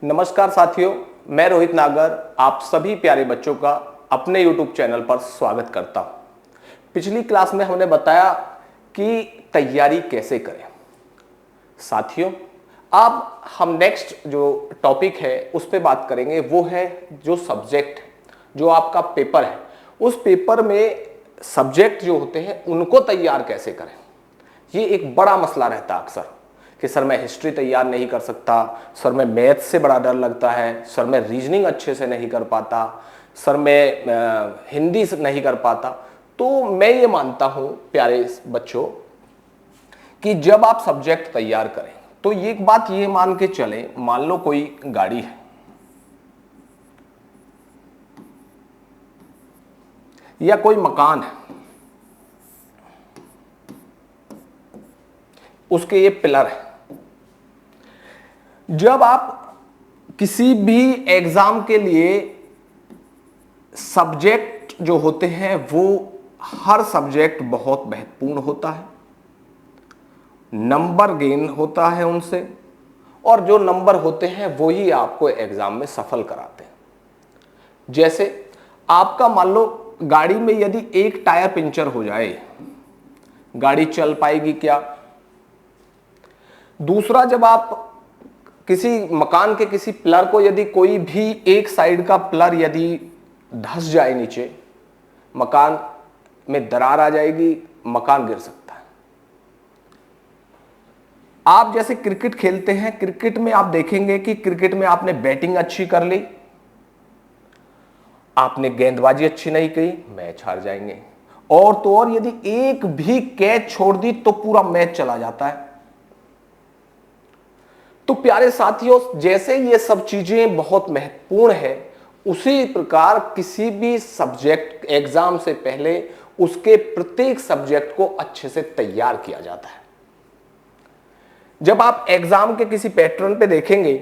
नमस्कार साथियों, मैं रोहित नागर आप सभी प्यारे बच्चों का अपने YouTube चैनल पर स्वागत करता हूं। पिछली क्लास में हमने बताया कि तैयारी कैसे करें। साथियों, अब हम नेक्स्ट जो टॉपिक है उस पर बात करेंगे। वो है जो सब्जेक्ट, जो आपका पेपर है, उस पेपर में सब्जेक्ट जो होते हैं उनको तैयार कैसे करें। ये एक बड़ा मसला रहता है अक्सर कि सर मैं हिस्ट्री तैयार नहीं कर सकता, सर मैं मैथ से बड़ा डर लगता है, सर मैं रीजनिंग अच्छे से नहीं कर पाता, सर मैं हिंदी से नहीं कर पाता। तो मैं ये मानता हूं प्यारे बच्चों कि जब आप सब्जेक्ट तैयार करें तो एक बात ये मान के चलें, मान लो कोई गाड़ी है या कोई मकान है, उसके ये पिलर है। जब आप किसी भी एग्जाम के लिए सब्जेक्ट जो होते हैं वो हर सब्जेक्ट बहुत महत्वपूर्ण होता है, नंबर गेन होता है उनसे, और जो नंबर होते हैं वो ही आपको एग्जाम में सफल कराते हैं। जैसे आपका मान लो गाड़ी में यदि एक टायर पंचर हो जाए, गाड़ी चल पाएगी क्या? दूसरा, जब आप किसी मकान के किसी पिलर को यदि कोई भी एक साइड का पिलर यदि धंस जाए नीचे, मकान में दरार आ जाएगी, मकान गिर सकता है। आप जैसे क्रिकेट खेलते हैं, क्रिकेट में आप देखेंगे कि क्रिकेट में आपने बैटिंग अच्छी कर ली, आपने गेंदबाजी अच्छी नहीं की, मैच हार जाएंगे। और तो और यदि एक भी कैच छोड़ दी तो पूरा मैच चला जाता है। तो प्यारे साथियों, जैसे ये सब चीजें बहुत महत्वपूर्ण है, उसी प्रकार किसी भी सब्जेक्ट एग्जाम से पहले उसके प्रत्येक सब्जेक्ट को अच्छे से तैयार किया जाता है। जब आप एग्जाम के किसी पैटर्न पे देखेंगे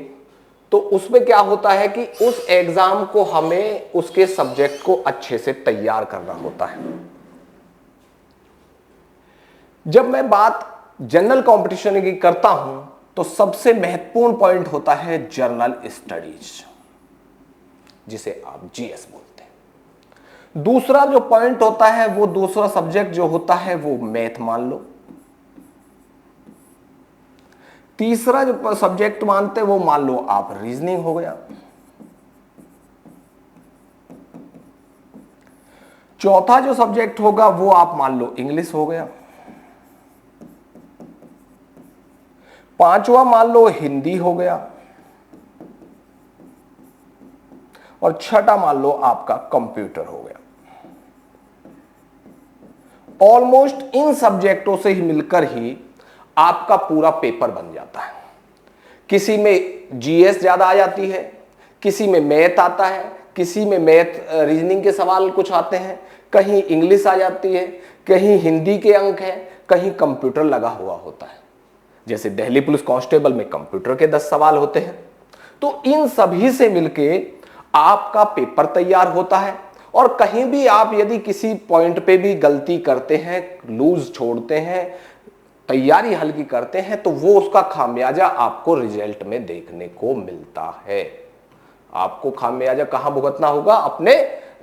तो उसमें क्या होता है कि उस एग्जाम को हमें उसके सब्जेक्ट को अच्छे से तैयार करना होता है। जब मैं बात जनरल कंपटीशन की करता हूं तो सबसे महत्वपूर्ण पॉइंट होता है जर्नल स्टडीज, जिसे आप जीएस बोलते हैं। दूसरा जो पॉइंट होता है, वो दूसरा सब्जेक्ट जो होता है वो मैथ मान लो। तीसरा जो सब्जेक्ट मानते हैं वो मान लो आप रीजनिंग हो गया। चौथा जो सब्जेक्ट होगा वो आप मान लो इंग्लिश हो गया। पांचवा मान लो हिंदी हो गया। और छठा मान लो आपका कंप्यूटर हो गया। ऑलमोस्ट इन सब्जेक्टों से ही मिलकर ही आपका पूरा पेपर बन जाता है। किसी में जीएस ज्यादा आ जाती है, किसी में मैथ आता है, किसी में मैथ रीजनिंग के सवाल कुछ आते हैं, कहीं इंग्लिश आ जाती है, कहीं हिंदी के अंक है, कहीं कंप्यूटर लगा हुआ होता है। जैसे दिल्ली पुलिस कांस्टेबल में कंप्यूटर के 10 सवाल होते हैं। तो इन सभी से मिलके आपका पेपर तैयार होता है। और कहीं भी आप यदि किसी पॉइंट पे भी गलती करते हैं, लूज छोड़ते हैं, तैयारी हल्की करते हैं, तो वो उसका खामियाजा आपको रिजल्ट में देखने को मिलता है। आपको खामियाजा कहां भुगतना होगा? अपने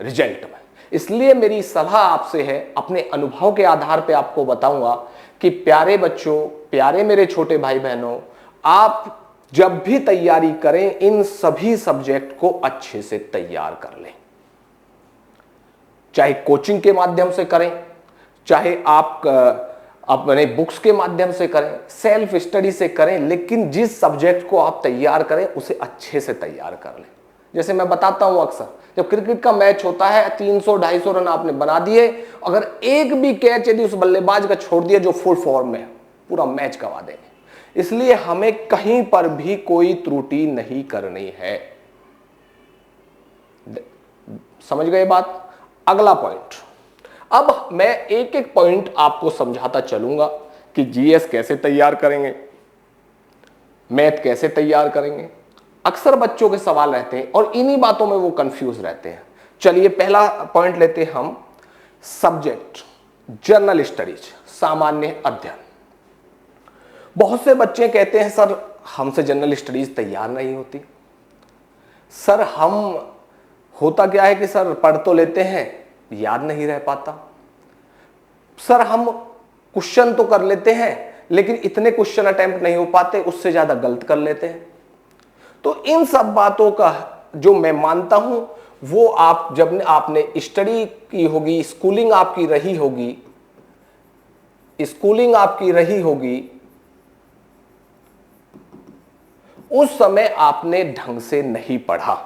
रिजल्ट में। इसलिए मेरी सलाह आपसे है, अपने अनुभव के आधार पे आपको बताऊंगा कि प्यारे बच्चों, प्यारे मेरे छोटे भाई बहनों, आप जब भी तैयारी करें इन सभी सब्जेक्ट को अच्छे से तैयार कर लें। चाहे कोचिंग के माध्यम से करें, चाहे आप अपने बुक्स के माध्यम से करें, सेल्फ स्टडी से करें, लेकिन जिस सब्जेक्ट को आप तैयार करें उसे अच्छे से तैयार कर लें। जैसे मैं बताता हूं अक्सर, जब क्रिकेट का मैच होता है, 300-250 रन आपने बना दिए, अगर एक भी कैच यदि उस बल्लेबाज का छोड़ दिया जो फुल फॉर्म में है, पूरा मैच गंवा देंगे। इसलिए हमें कहीं पर भी कोई त्रुटि नहीं करनी है। समझ गए बात? अगला पॉइंट, अब मैं एक एक पॉइंट आपको समझाता चलूंगा कि जीएस कैसे तैयार करेंगे, मैथ कैसे तैयार करेंगे। अक्सर बच्चों के सवाल रहते हैं और इन्हीं बातों में वो कंफ्यूज रहते हैं। चलिए पहला पॉइंट लेते हैं हम, सब्जेक्ट जर्नल स्टडीज, सामान्य अध्ययन। बहुत से बच्चे कहते हैं सर हमसे जनरल स्टडीज तैयार नहीं होती, सर हम होता क्या है कि सर पढ़ तो लेते हैं, याद नहीं रह पाता। सर हम क्वेश्चन तो कर लेते हैं लेकिन इतने क्वेश्चन अटेम्प्ट नहीं हो पाते, उससे ज्यादा गलत कर लेते हैं। तो इन सब बातों का जो मैं मानता हूं वो आप जब आपने स्टडी की होगी, स्कूलिंग आपकी रही होगी, उस समय आपने ढंग से नहीं पढ़ा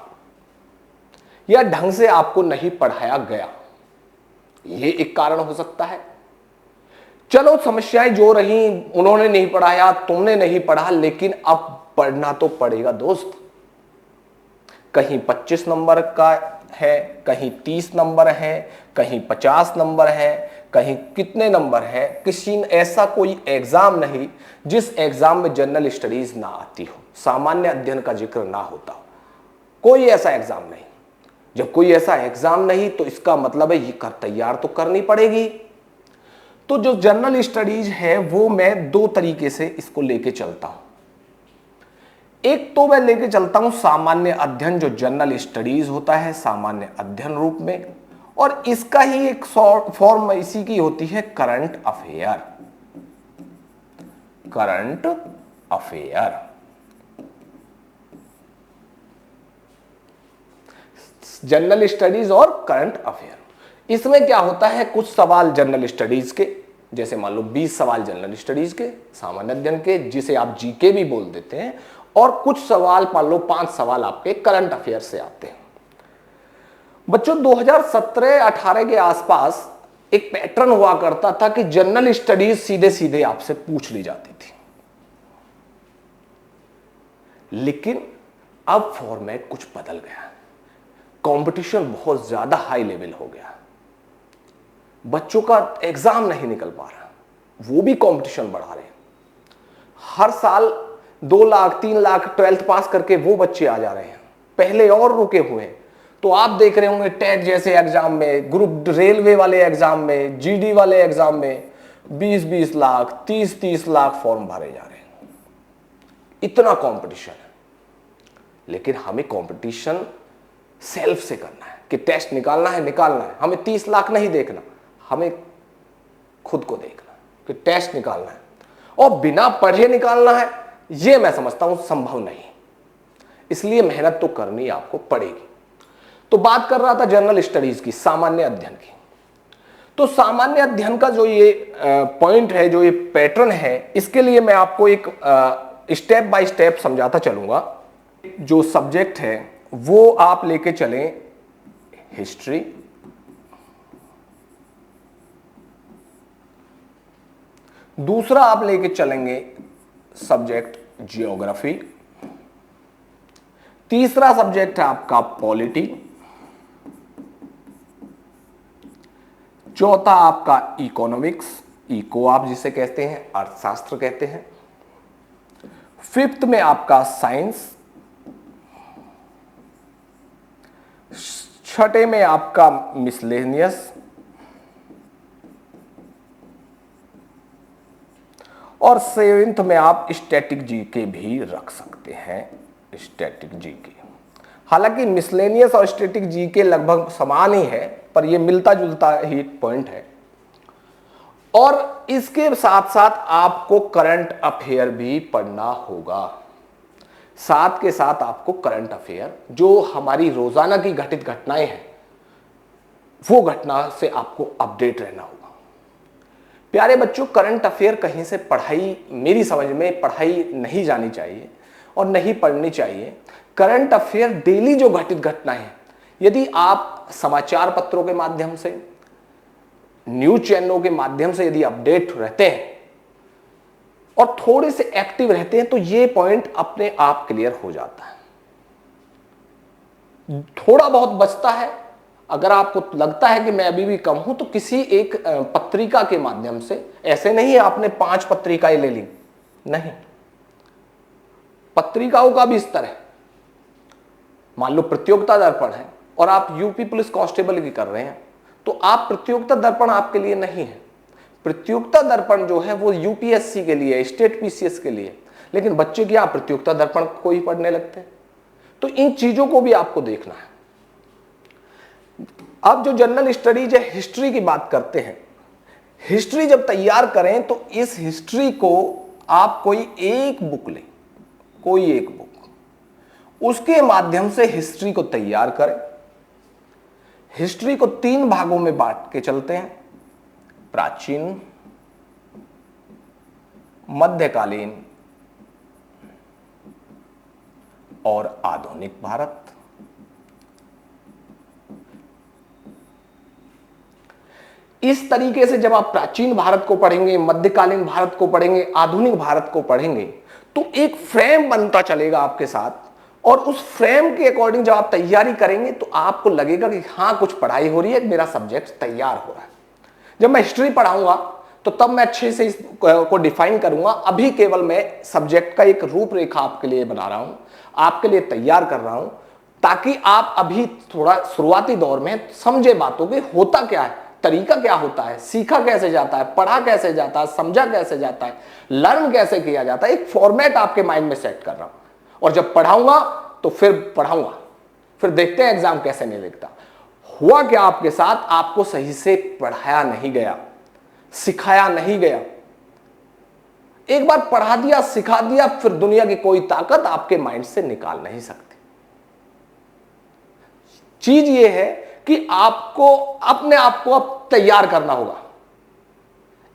या ढंग से आपको नहीं पढ़ाया गया, ये एक कारण हो सकता है। चलो समस्याएं जो रही, उन्होंने नहीं पढ़ाया, तुमने नहीं पढ़ा, लेकिन अब पढ़ना तो पड़ेगा दोस्त। कहीं 25 नंबर का है, कहीं 30 नंबर है, कहीं 50 नंबर है, कहीं कितने नंबर है। किसी ऐसा कोई एग्जाम नहीं जिस एग्जाम में जनरल स्टडीज ना आती हो, सामान्य अध्ययन का जिक्र ना होता हो। कोई ऐसा एग्जाम नहीं। जब कोई ऐसा एग्जाम नहीं तो इसका मतलब है ये तैयार तो करनी पड़ेगी। तो जो जनरल स्टडीज है वो मैं दो तरीके से इसको लेके चलता हूं। एक तो मैं लेके चलता हूं सामान्य अध्ययन, जो जनरल स्टडीज होता है सामान्य अध्ययन रूप में, और इसका ही एक फॉर्म इसी की होती है current affair. Current affair general studies और करंट अफेयर। इसमें क्या होता है, कुछ सवाल जनरल स्टडीज के, जैसे मान लो 20 सवाल जनरल स्टडीज के सामान्य अध्ययन के, जिसे आप जीके भी बोल देते हैं, और कुछ सवाल मान लो 5 सवाल आपके करंट अफेयर से आते हैं। बच्चों 2017-18 के आसपास एक पैटर्न हुआ करता था कि जनरल स्टडीज सीधे सीधे आपसे पूछ ली जाती थी, लेकिन अब फॉर्मेट कुछ बदल गया। कंपटीशन बहुत ज्यादा हाई लेवल हो गया, बच्चों का एग्जाम नहीं निकल पा रहा, वो भी कंपटीशन बढ़ा रहे हैं। हर साल 2 लाख 3 लाख 12th पास करके वो बच्चे आ जा रहे हैं, पहले और रुके हुए हैं। तो आप देख रहे होंगे टेट जैसे एग्जाम में, ग्रुप रेलवे वाले एग्जाम में, जीडी वाले एग्जाम में 20-20 लाख 30-30 लाख फॉर्म भरे जा रहे हैं। इतना कंपटीशन है। लेकिन हमें कंपटीशन सेल्फ से करना है कि टेस्ट निकालना है। हमें 30 लाख नहीं देखना, हमें खुद को देखना कि टेस्ट निकालना है, और बिना पढ़े निकालना है, यह मैं समझता हूं संभव नहीं। इसलिए मेहनत तो करनी आपको पड़ेगी। तो बात कर रहा था जनरल स्टडीज की, सामान्य अध्ययन की। तो सामान्य अध्ययन का जो ये पॉइंट है, जो ये पैटर्न है, इसके लिए मैं आपको एक स्टेप बाय स्टेप समझाता चलूंगा। जो सब्जेक्ट है वो आप लेके चलें हिस्ट्री, दूसरा आप लेके चलेंगे सब्जेक्ट जियोग्राफी, तीसरा सब्जेक्ट है आपका पॉलिटी, चौथा आपका इकोनॉमिक्स, इको आप जिसे कहते हैं, अर्थशास्त्र कहते हैं, फिफ्थ में आपका साइंस, छठे में आपका मिसलेनियस, और सेवेंथ में आप स्टैटिक जीके भी रख सकते हैं। स्टैटिक जीके, हालांकि मिसलेनियस और स्टैटिक जीके लगभग समान ही है, पर ये मिलता जुलता ही पॉइंट है। और इसके साथ साथ आपको करंट अफेयर भी पढ़ना होगा। साथ के साथ आपको करंट अफेयर, जो हमारी रोजाना की घटित घटनाएं हैं, वो घटना से आपको अपडेट रहना होगा। प्यारे बच्चों, करंट अफेयर कहीं से पढ़ाई, मेरी समझ में पढ़ाई नहीं जानी चाहिए और नहीं पढ़नी चाहिए। करंट अफेयर डेली जो घटित घटनाएं हैं, यदि आप समाचार पत्रों के माध्यम से, न्यूज चैनलों के माध्यम से यदि अपडेट रहते हैं और थोड़े से एक्टिव रहते हैं, तो ये पॉइंट अपने आप क्लियर हो जाता है। थोड़ा बहुत बचता है, अगर आपको लगता है कि मैं अभी भी कम हूं, तो किसी एक पत्रिका के माध्यम से, ऐसे नहीं आपने 5 पत्रिकाएं ले ली, नहीं, पत्रिकाओं का भी स्तर है। मान लो प्रतियोगिता दर्पण है और आप यूपी पुलिस कांस्टेबल की कर रहे हैं, तो आप प्रतियोगिता दर्पण आपके लिए नहीं है। प्रतियोगिता दर्पण जो है वो यूपीएससी के लिए, स्टेट पीसीएस के लिए, लेकिन बच्चे क्या प्रतियोगिता दर्पण को ही पढ़ने लगते हैं। तो इन चीजों को भी आपको देखना है। अब जो जनरल स्टडीज है, हिस्ट्री की बात करते हैं, हिस्ट्री जब तैयार करें तो इस हिस्ट्री को आप कोई एक बुक लें, कोई एक बुक, उसके माध्यम से हिस्ट्री को तैयार करें। हिस्ट्री को 3 भागों में बांट के चलते हैं, प्राचीन, मध्यकालीन और आधुनिक भारत। इस तरीके से जब आप प्राचीन भारत को पढ़ेंगे, मध्यकालीन भारत को पढ़ेंगे, आधुनिक भारत को पढ़ेंगे, तो एक फ्रेम बनता चलेगा आपके साथ, और उस फ्रेम के अकॉर्डिंग जब आप तैयारी करेंगे तो आपको लगेगा कि हाँ कुछ पढ़ाई हो रही है, मेरा सब्जेक्ट तैयार हो रहा है। जब मैं हिस्ट्री पढ़ाऊंगा तो तब मैं अच्छे से इसको डिफाइन करूंगा। अभी केवल मैं सब्जेक्ट का एक रूपरेखा आपके लिए बना रहा हूं, आपके लिए तैयार कर रहा हूं, ताकि आप अभी थोड़ा शुरुआती दौर में समझे बातों के होता क्या है, तरीका क्या होता है, सीखा कैसे जाता है, पढ़ा कैसे जाता है, समझा कैसे जाता है, लर्न कैसे किया जाता है। एक फॉर्मेट आपके माइंड में सेट कर रहा हूं, और जब पढ़ाऊंगा तो फिर पढ़ाऊंगा, फिर देखते हैं एग्जाम कैसे नहीं लिखता। हुआ क्या आपके साथ, आपको सही से पढ़ाया नहीं गया, सिखाया नहीं गया। एक बार पढ़ा दिया, सिखा दिया, फिर दुनिया की कोई ताकत आपके माइंड से निकाल नहीं सकती। चीज यह है कि आपको अपने आप को अब तैयार करना होगा।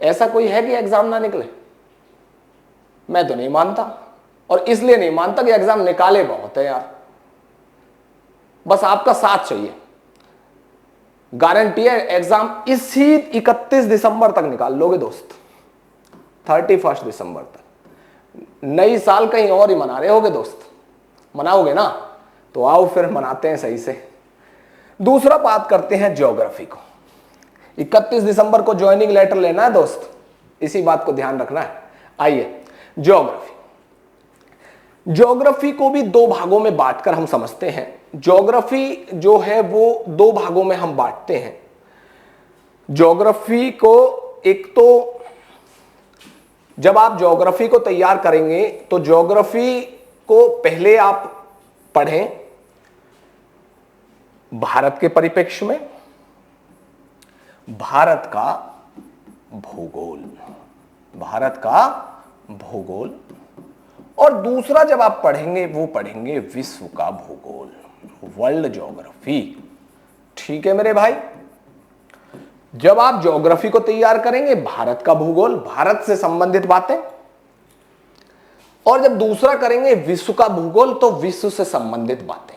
ऐसा कोई है कि एग्जाम ना निकले? मैं तो नहीं मानता, और इसलिए नहीं मानता कि एग्जाम निकाले बहुत है यार। बस आपका साथ चाहिए। गारंटी है एग्जाम इसी 31 दिसंबर तक निकाल लोगे दोस्त, 31 दिसंबर तक। नई साल कहीं और ही मना रहे होगे दोस्त, मनाओगे ना? तो आओ फिर मनाते हैं सही से। दूसरा बात करते हैं ज्योग्राफी को। 31 दिसंबर को ज्वाइनिंग लेटर लेना है दोस्त, इसी बात को ध्यान रखना है। आइए ज्योग्राफी। ज्योग्राफी को भी 2 भागों में बांटकर हम समझते हैं। ज्योग्राफी जो है वो 2 भागों में हम बांटते हैं। ज्योग्राफी को एक तो जब आप ज्योग्राफी को तैयार करेंगे तो ज्योग्राफी को पहले आप पढ़ें भारत के परिप्रेक्ष्य में, भारत का भूगोल, भारत का भूगोल। और दूसरा जब आप पढ़ेंगे वो पढ़ेंगे विश्व का भूगोल, वर्ल्ड ज्योग्राफी। ठीक है मेरे भाई? जब आप ज्योग्राफी को तैयार करेंगे, भारत का भूगोल, भारत से संबंधित बातें, और जब दूसरा करेंगे विश्व का भूगोल, तो विश्व से संबंधित बातें।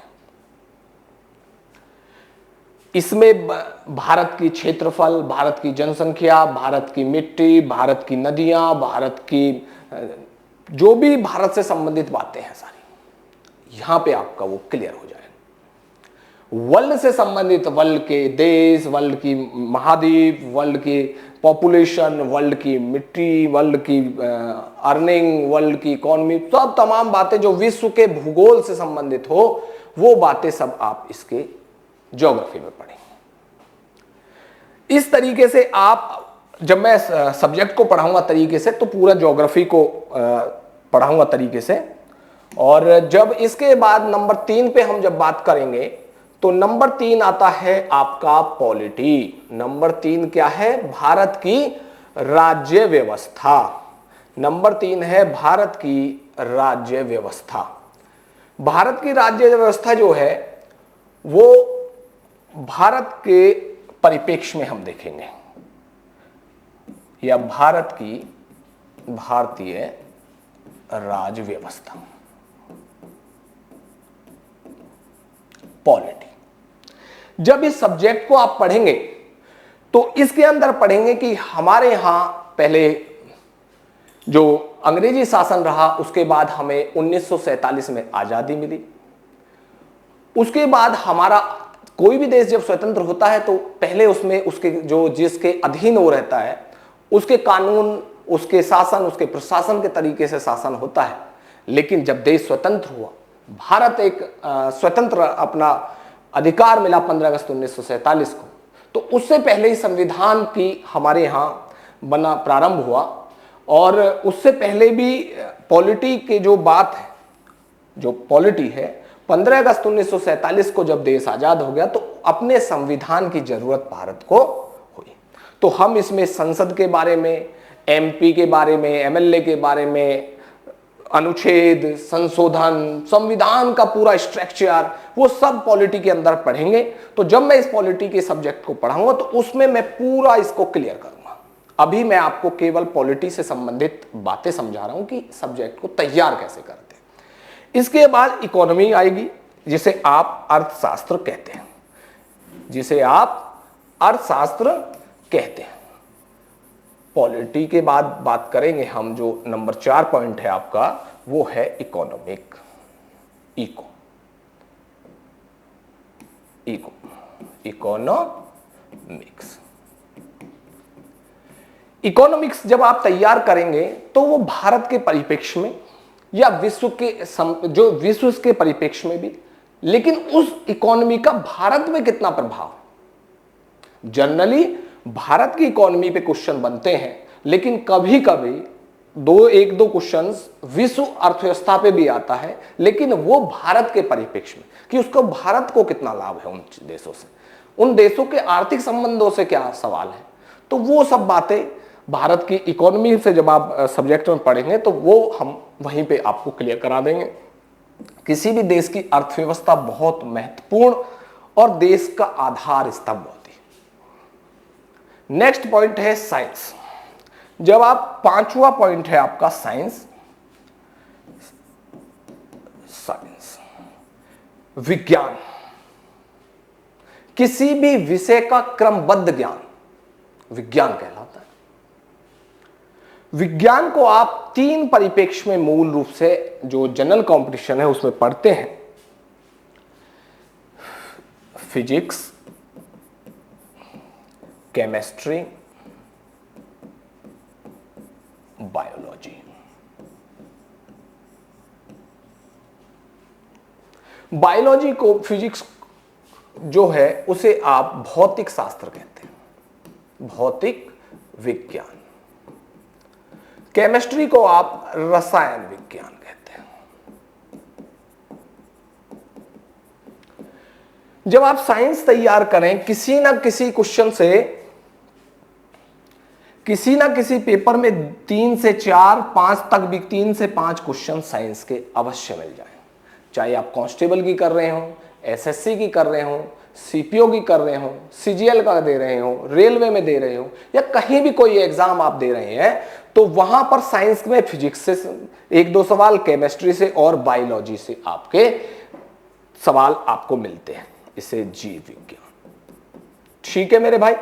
इसमें भारत की क्षेत्रफल, भारत की जनसंख्या, भारत की मिट्टी, भारत की नदियां, भारत की जो भी भारत से संबंधित बातें हैं सारी, यहां पे आपका वो क्लियर हो जाएगा। वर्ल्ड से संबंधित, वर्ल्ड के देश, वर्ल्ड की महाद्वीप, वर्ल्ड की पॉपुलेशन, वर्ल्ड की मिट्टी, वर्ल्ड की अर्निंग, वर्ल्ड की इकोनॉमी, सब तमाम बातें जो विश्व के भूगोल से संबंधित हो, वो बातें सब आप इसके ज्योग्राफी में पढ़ेंगे। इस तरीके से आप, जब मैं सब्जेक्ट को पढ़ाऊंगा तरीके से, तो पूरा ज्योग्राफी को पढ़ाऊंगा तरीके से। और जब इसके बाद नंबर 3 पे हम जब बात करेंगे, तो नंबर 3 आता है आपका पॉलिटी। नंबर 3 क्या है? भारत की राज्य व्यवस्था। नंबर 3 है भारत की राज्य व्यवस्था। भारत की राज्य व्यवस्था जो है वो भारत के परिप्रेक्ष्य में हम देखेंगे, या भारत की भारतीय राज्य व्यवस्था, पॉलिटी। जब इस सब्जेक्ट को आप पढ़ेंगे तो इसके अंदर पढ़ेंगे कि हमारे यहां पहले जो अंग्रेजी शासन रहा, उसके बाद हमें 1947 में आजादी मिली। उसके बाद हमारा कोई भी देश जब स्वतंत्र होता है तो पहले उसमें उसके जो जिसके अधीन वो रहता है, उसके कानून, उसके शासन, उसके प्रशासन के तरीके से शासन होता है। लेकिन जब देश स्वतंत्र हुआ, भारत एक स्वतंत्र अपना अधिकार मिला 15 अगस्त 1947 को, तो उससे पहले ही संविधान की हमारे यहाँ बना प्रारंभ हुआ। और उससे पहले भी पॉलिटी के जो बात है, जो पॉलिटी है 15 अगस्त 1947 को जब देश आजाद हो गया तो अपने संविधान की जरूरत भारत को हुई। तो हम इसमें संसद के बारे में, एमपी के बारे में, एमएलए के बारे में, अनुच्छेद, संशोधन, संविधान का पूरा स्ट्रक्चर, वो सब पॉलिटी के अंदर पढ़ेंगे। तो जब मैं इस पॉलिटी के सब्जेक्ट को पढ़ाऊंगा तो उसमें मैं पूरा इसको क्लियर करूंगा। अभी मैं आपको केवल पॉलिटी से संबंधित बातें समझा रहा हूं कि सब्जेक्ट को तैयार कैसे करते हैं। इसके बाद इकोनॉमी आएगी, जिसे आप अर्थशास्त्र कहते हैं, जिसे आप अर्थशास्त्र कहते हैं। पॉलिटी के बाद बात करेंगे हम, जो नंबर 4 पॉइंट है आपका, वो है इकोनॉमिक। इकोनॉमिक्स। इकोनॉमिक्स जब आप तैयार करेंगे तो वो भारत के परिप्रेक्ष्य में या विश्व के परिप्रेक्ष्य में भी, लेकिन उस इकोनॉमी का भारत में कितना प्रभाव। जनरली भारत की इकोनॉमी पे क्वेश्चन बनते हैं, लेकिन कभी कभी एक दो क्वेश्चंस विश्व अर्थव्यवस्था पे भी आता है, लेकिन वो भारत के परिप्रेक्ष्य में कि उसको भारत को कितना लाभ है उन देशों से, उन देशों के आर्थिक संबंधों से क्या सवाल है। तो वो सब बातें भारत की इकोनॉमी से जब आप सब्जेक्ट में पढ़ेंगे तो वो हम वहीं पे आपको क्लियर करा देंगे। किसी भी देश की अर्थव्यवस्था बहुत महत्वपूर्ण और देश का आधार स्तंभ होती है। नेक्स्ट पॉइंट है साइंस। जब आप 5वां पॉइंट है आपका साइंस, विज्ञान, किसी भी विषय का क्रमबद्ध ज्ञान विज्ञान कहलाता है। विज्ञान को आप 3 परिप्रेक्ष्य में मूल रूप से जो जनरल कंपटीशन है उसमें पढ़ते हैं। Physics, chemistry, biology. बायोलॉजी को, फिजिक्स जो है उसे आप भौतिक शास्त्र कहते हैं, भौतिक विज्ञान। केमिस्ट्री को आप रसायन विज्ञान कहते हैं। जब आप साइंस तैयार करें, किसी ना किसी क्वेश्चन से, किसी ना किसी पेपर में 3 से 4, 5 तक भी 3 से 5 क्वेश्चन साइंस के अवश्य मिल जाएं। चाहे आप कांस्टेबल की कर रहे हो, एसएससी की कर रहे हो, सीपीओ की कर रहे हो, सीजीएल का दे रहे हो, रेलवे में दे रहे हो, या कहीं भी कोई एग्जाम आप दे रहे हैं, तो वहां पर साइंस में फिजिक्स से 1-2 सवाल, केमिस्ट्री से और बायोलॉजी से आपके सवाल आपको मिलते हैं। इसे जीव विज्ञान। ठीक है मेरे भाई,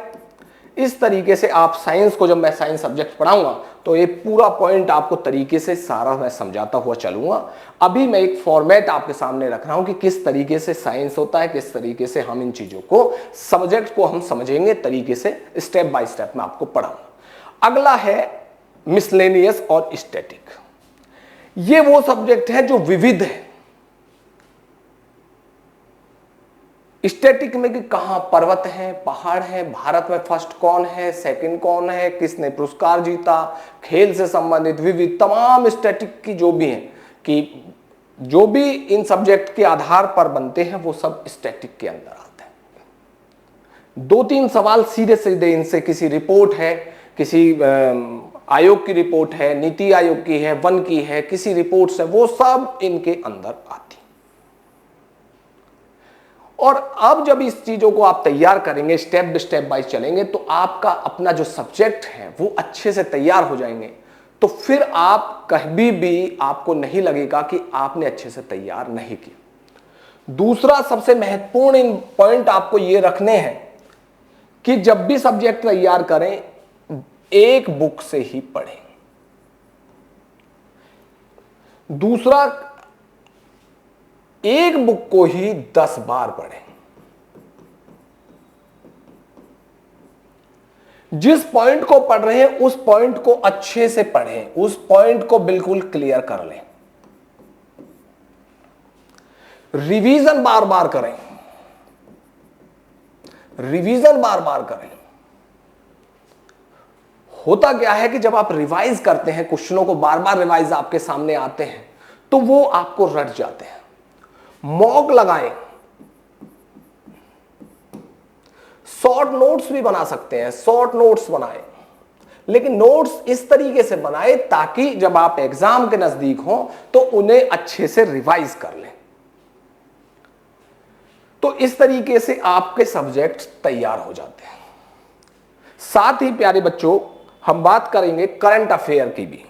इस तरीके से आप साइंस को, जब मैं साइंस सब्जेक्ट पढ़ाऊंगा तो ये पूरा पॉइंट आपको तरीके से सारा मैं समझाता हुआ चलूंगा। अभी मैं एक फॉर्मेट आपके सामने रख रहा हूं कि किस तरीके से साइंस होता है, किस तरीके से हम इन चीजों को, सब्जेक्ट को हम समझेंगे, तरीके से स्टेप बाय स्टेप मैं आपको पढ़ाऊंगा। अगला है मिसलेनियस और स्टैटिक। ये वो सब्जेक्ट है जो विविध है। स्टैटिक में कि कहां पर्वत है, पहाड़ है, भारत में फर्स्ट कौन है, सेकंड कौन है, किसने पुरस्कार जीता, खेल से संबंधित विविध तमाम स्टैटिक की जो भी हैं, कि जो भी इन सब्जेक्ट के आधार पर बनते हैं वो सब स्टैटिक के अंदर आते हैं। 2-3 सवाल सीधे सीधे इनसे, किसी रिपोर्ट है, किसी आयोग की रिपोर्ट है, नीति आयोग की है, वन की है, किसी रिपोर्ट से, वो सब इनके अंदर आती। और अब जब इस चीजों को आप तैयार करेंगे, स्टेप बाय स्टेप बाय चलेंगे, तो आपका अपना जो सब्जेक्ट है वो अच्छे से तैयार हो जाएंगे। तो फिर आप कभी भी आपको नहीं लगेगा कि आपने अच्छे से तैयार नहीं किया। दूसरा सबसे महत्वपूर्ण पॉइंट आपको ये रखने हैं कि जब भी सब्जेक्ट तैयार करें, एक बुक से ही पढ़ें। दूसरा, एक बुक को ही 10 बार पढ़ें। जिस पॉइंट को पढ़ रहे हैं उस पॉइंट को अच्छे से पढ़ें, उस पॉइंट को बिल्कुल क्लियर कर लें। रिवीजन बार बार करें, रिवीजन बार बार करें। होता क्या है कि जब आप रिवाइज करते हैं, क्वेश्चनों को बार बार रिवाइज आपके सामने आते हैं, तो वो आपको रट जाते हैं। मॉक लगाएं, शॉर्ट नोट्स भी बना सकते हैं, शॉर्ट नोट्स बनाएं, लेकिन नोट्स इस तरीके से बनाएं ताकि जब आप एग्जाम के नजदीक हो तो उन्हें अच्छे से रिवाइज कर लें। तो इस तरीके से आपके सब्जेक्ट तैयार हो जाते हैं। साथ ही प्यारे बच्चों, हम बात करेंगे करंट अफेयर की भी।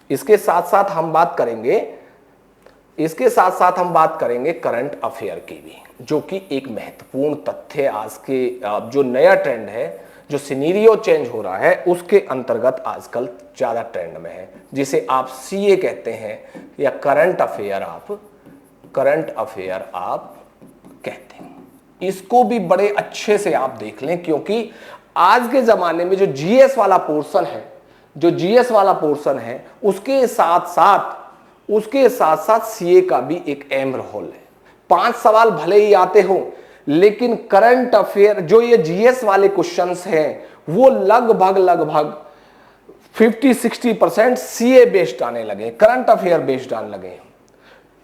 इसके साथ साथ हम बात करेंगे करंट अफेयर की भी, जो कि एक महत्वपूर्ण तथ्य आज के जो नया ट्रेंड है, जो सिनेरियो चेंज हो रहा है, उसके अंतर्गत आजकल ज्यादा ट्रेंड में है, जिसे आप सीए कहते हैं या करंट अफेयर आप कहते हैं। इसको भी बड़े अच्छे से आप देख लें, क्योंकि आज के जमाने में जो जीएस वाला पोर्शन है उसके साथ साथ सीए का भी एक अहम रोल है। 5 सवाल भले ही आते हो, लेकिन करंट अफेयर जो ये जीएस वाले क्वेश्चंस हैं वो लगभग 50-60% सीए बेस्ड आने लगे, करंट अफेयर बेस्ड आने लगे।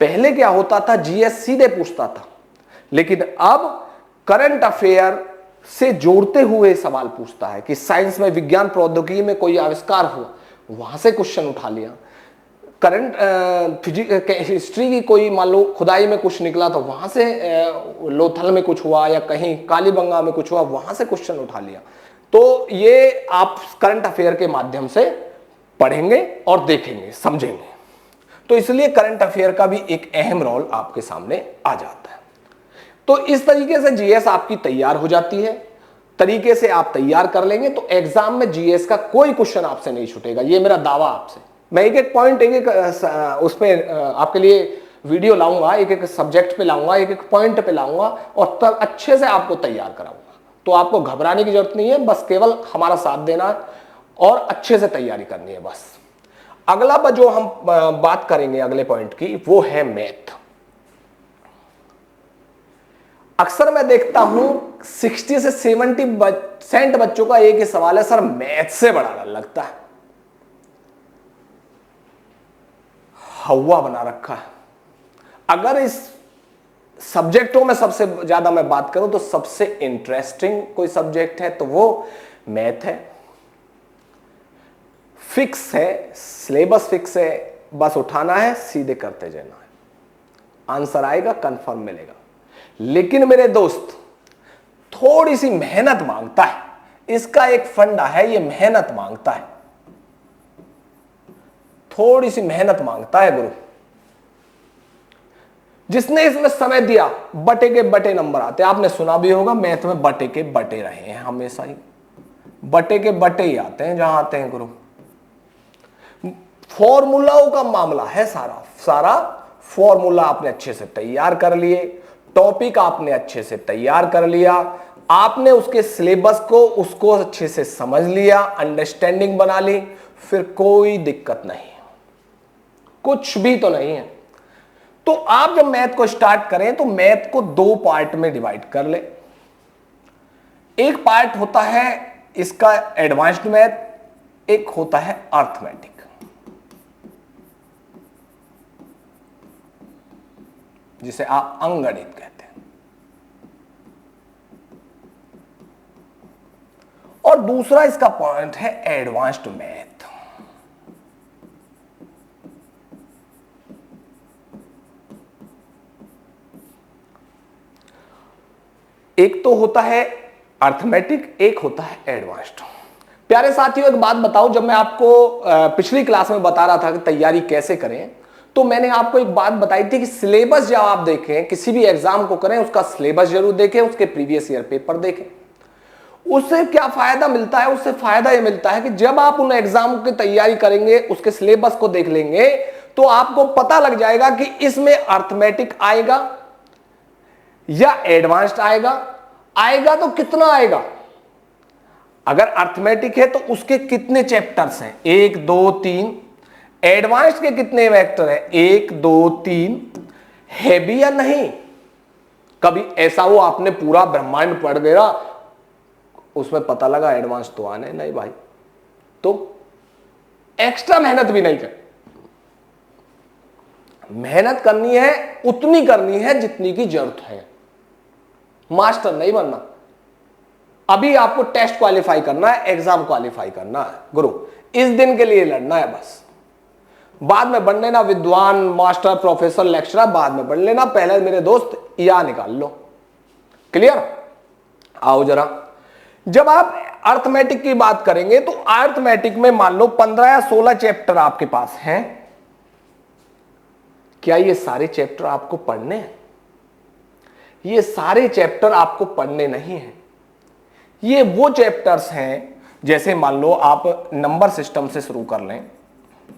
पहले क्या होता था, जीएस सीधे पूछता था, लेकिन अब करंट अफेयर से जोड़ते हुए सवाल पूछता है कि साइंस में, विज्ञान प्रौद्योगिकी में कोई आविष्कार हुआ, वहां से क्वेश्चन उठा लिया। करंट हिस्ट्री की कोई, मान लो खुदाई में कुछ निकला तो वहां से, लोथल में कुछ हुआ या कहीं कालीबंगा में कुछ हुआ, वहां से क्वेश्चन उठा लिया। तो ये आप करंट अफेयर के माध्यम से पढ़ेंगे और देखेंगे, समझेंगे। तो इसलिए करंट अफेयर का भी एक अहम रोल आपके सामने आ जाता है। तो इस तरीके से जीएस आपकी तैयार हो जाती है, तरीके से आप तैयार कर लेंगे तो एग्जाम में जीएस का कोई क्वेश्चन आपसे नहीं छूटेगा, ये मेरा दावा आपसे। मैं एक पॉइंट उस पर आपके लिए वीडियो लाऊंगा, एक सब्जेक्ट पे लाऊंगा, एक पॉइंट पे लाऊंगा और तब अच्छे से आपको तैयार कराऊंगा। तो आपको घबराने की जरूरत नहीं है, बस केवल हमारा साथ देना है और अच्छे से तैयारी करनी है बस। अगला जो हम बात करेंगे अगले पॉइंट की, वो है मैथ। अक्सर मैं देखता हूं 60 से 70% बच्चों का एक ही सवाल है, सर मैथ से बड़ा डर लगता है। हवा बना रखा है। अगर इस सब्जेक्टों में सबसे ज्यादा मैं बात करूं तो सबसे इंटरेस्टिंग कोई सब्जेक्ट है तो वो मैथ है। फिक्स है, सिलेबस फिक्स है, बस उठाना है, सीधे करते जाना है, आंसर आएगा, कंफर्म मिलेगा। लेकिन मेरे दोस्त, थोड़ी सी मेहनत मांगता है। इसका एक फंडा है, ये मेहनत मांगता है, थोड़ी सी मेहनत मांगता है गुरु। जिसने इसमें समय दिया, बटे के बटे नंबर आते। आपने सुना भी होगा, मैथ में बटे के बटे रहे हैं हमेशा ही, बटे के बटे ही आते हैं जहां आते हैं गुरु। फॉर्मूलाओं का मामला है, सारा फॉर्मूला आपने अच्छे से तैयार कर लिए, टॉपिक आपने अच्छे से तैयार कर लिया, आपने उसके सिलेबस को, उसको अच्छे से समझ लिया, अंडरस्टैंडिंग बना ली, फिर कोई दिक्कत नहीं, कुछ भी तो नहीं है। तो आप जब मैथ को स्टार्ट करें तो मैथ को 2 पार्ट में डिवाइड कर ले। एक पार्ट होता है इसका एडवांस्ड मैथ, एक होता है अर्थमेटिक। जिसे आप अंकगणित कहते हैं। और दूसरा इसका पॉइंट है एडवांस्ड मैथ। एक तो होता है अर्थमेटिक, एक होता है एडवांस्ड। प्यारे साथियों, एक बात बताओ, जब मैं आपको पिछली क्लास में बता रहा था कि तैयारी कैसे करें, तो मैंने आपको एक बात बताई थी कि सिलेबस जब आप देखें, किसी भी एग्जाम को करें, उसका सिलेबस जरूर देखें, उसके प्रीवियस ईयर पेपर देखें। उससे क्या फायदा मिलता है? उससे फायदा यह मिलता है कि जब आप उन एग्जाम की तैयारी करेंगे, उसके सिलेबस को देख लेंगे, तो आपको पता लग जाएगा कि इसमें अर्थमेटिक आएगा या एडवांस्ड आएगा तो कितना आएगा। अगर अर्थमेटिक है तो उसके कितने चैप्टर्स हैं, 1 2 3। एडवांस्ड के कितने वेक्टर हैं, 1 2 3। है भी या नहीं? कभी ऐसा हो आपने पूरा ब्रह्मांड पढ़ गया, उसमें पता लगा एडवांस तो आने नहीं भाई, तो एक्स्ट्रा मेहनत भी नहीं कर। मेहनत करनी है, उतनी करनी है जितनी की जरूरत है। मास्टर नहीं बनना। अभी आपको टेस्ट क्वालिफाई करना है, एग्जाम क्वालिफाई करना है गुरु, इस दिन के लिए लड़ना है बस। बाद में बन लेना विद्वान, मास्टर, प्रोफेसर, लेक्चरर, बाद में बन लेना, पहले मेरे दोस्त या निकाल लो। क्लियर? आओ जरा, जब आप अर्थमेटिक की बात करेंगे तो अर्थमेटिक में मान लो 15 या 16 चैप्टर आपके पास हैं। क्या ये सारे चैप्टर आपको पढ़ने हैं? ये सारे चैप्टर आपको पढ़ने नहीं हैं। ये वो चैप्टर्स हैं, जैसे मान लो आप नंबर सिस्टम से शुरू कर लें।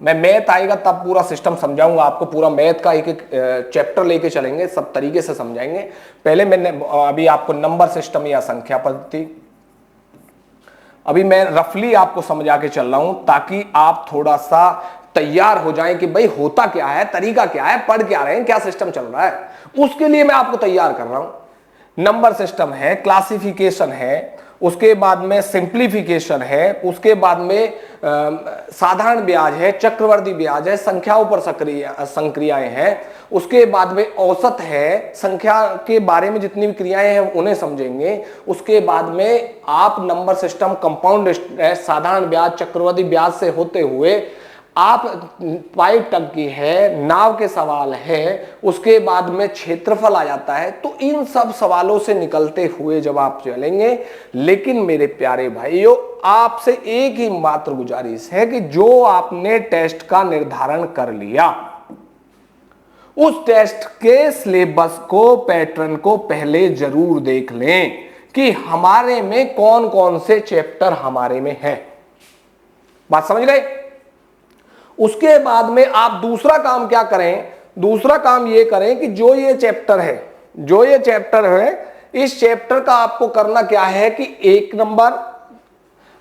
मैं मैथ आएगा तब पूरा सिस्टम समझाऊंगा आपको, पूरा मैथ का एक एक चैप्टर लेके चलेंगे, सब तरीके से समझाएंगे। पहले मैंने अभी आपको नंबर सिस्टम या संख्या पद्धति अभी मैं रफली आपको समझा के चल रहा हूं, ताकि आप थोड़ा सा तैयार हो जाएं कि भाई होता क्या है, तरीका क्या है, पढ़ क्या रहे हैं, क्या सिस्टम चल रहा है। उसके लिए मैं आपको तैयार कर रहा हूं। नंबर सिस्टम है, क्लासिफिकेशन है, उसके बाद में सिंप्लीफिकेशन है, उसके बाद में साधारण ब्याज है, चक्रवर्ती ब्याज है, संख्याओं पर संक्रियाएं हैं, उसके बाद में औसत है, संख्या के बारे में जितनी भी क्रियाएं हैं उन्हें समझेंगे। उसके बाद में आप नंबर सिस्टम, कंपाउंड, साधारण ब्याज, चक्रवर्ती ब्याज से होते हुए आप पाइप तक की है, नाव के सवाल है, उसके बाद में क्षेत्रफल आ जाता है। तो इन सब सवालों से निकलते हुए जब आप चलेंगे, लेकिन मेरे प्यारे भाइयों आपसे एक ही मात्र गुजारिश है कि जो आपने टेस्ट का निर्धारण कर लिया, उस टेस्ट के सिलेबस को, पैटर्न को पहले जरूर देख लें कि हमारे में कौन कौन से चैप्टर हमारे में है। बात समझ गए? उसके बाद में आप दूसरा काम क्या करें? दूसरा काम ये करें कि जो ये चैप्टर है, इस चैप्टर का आपको करना क्या है कि एक नंबर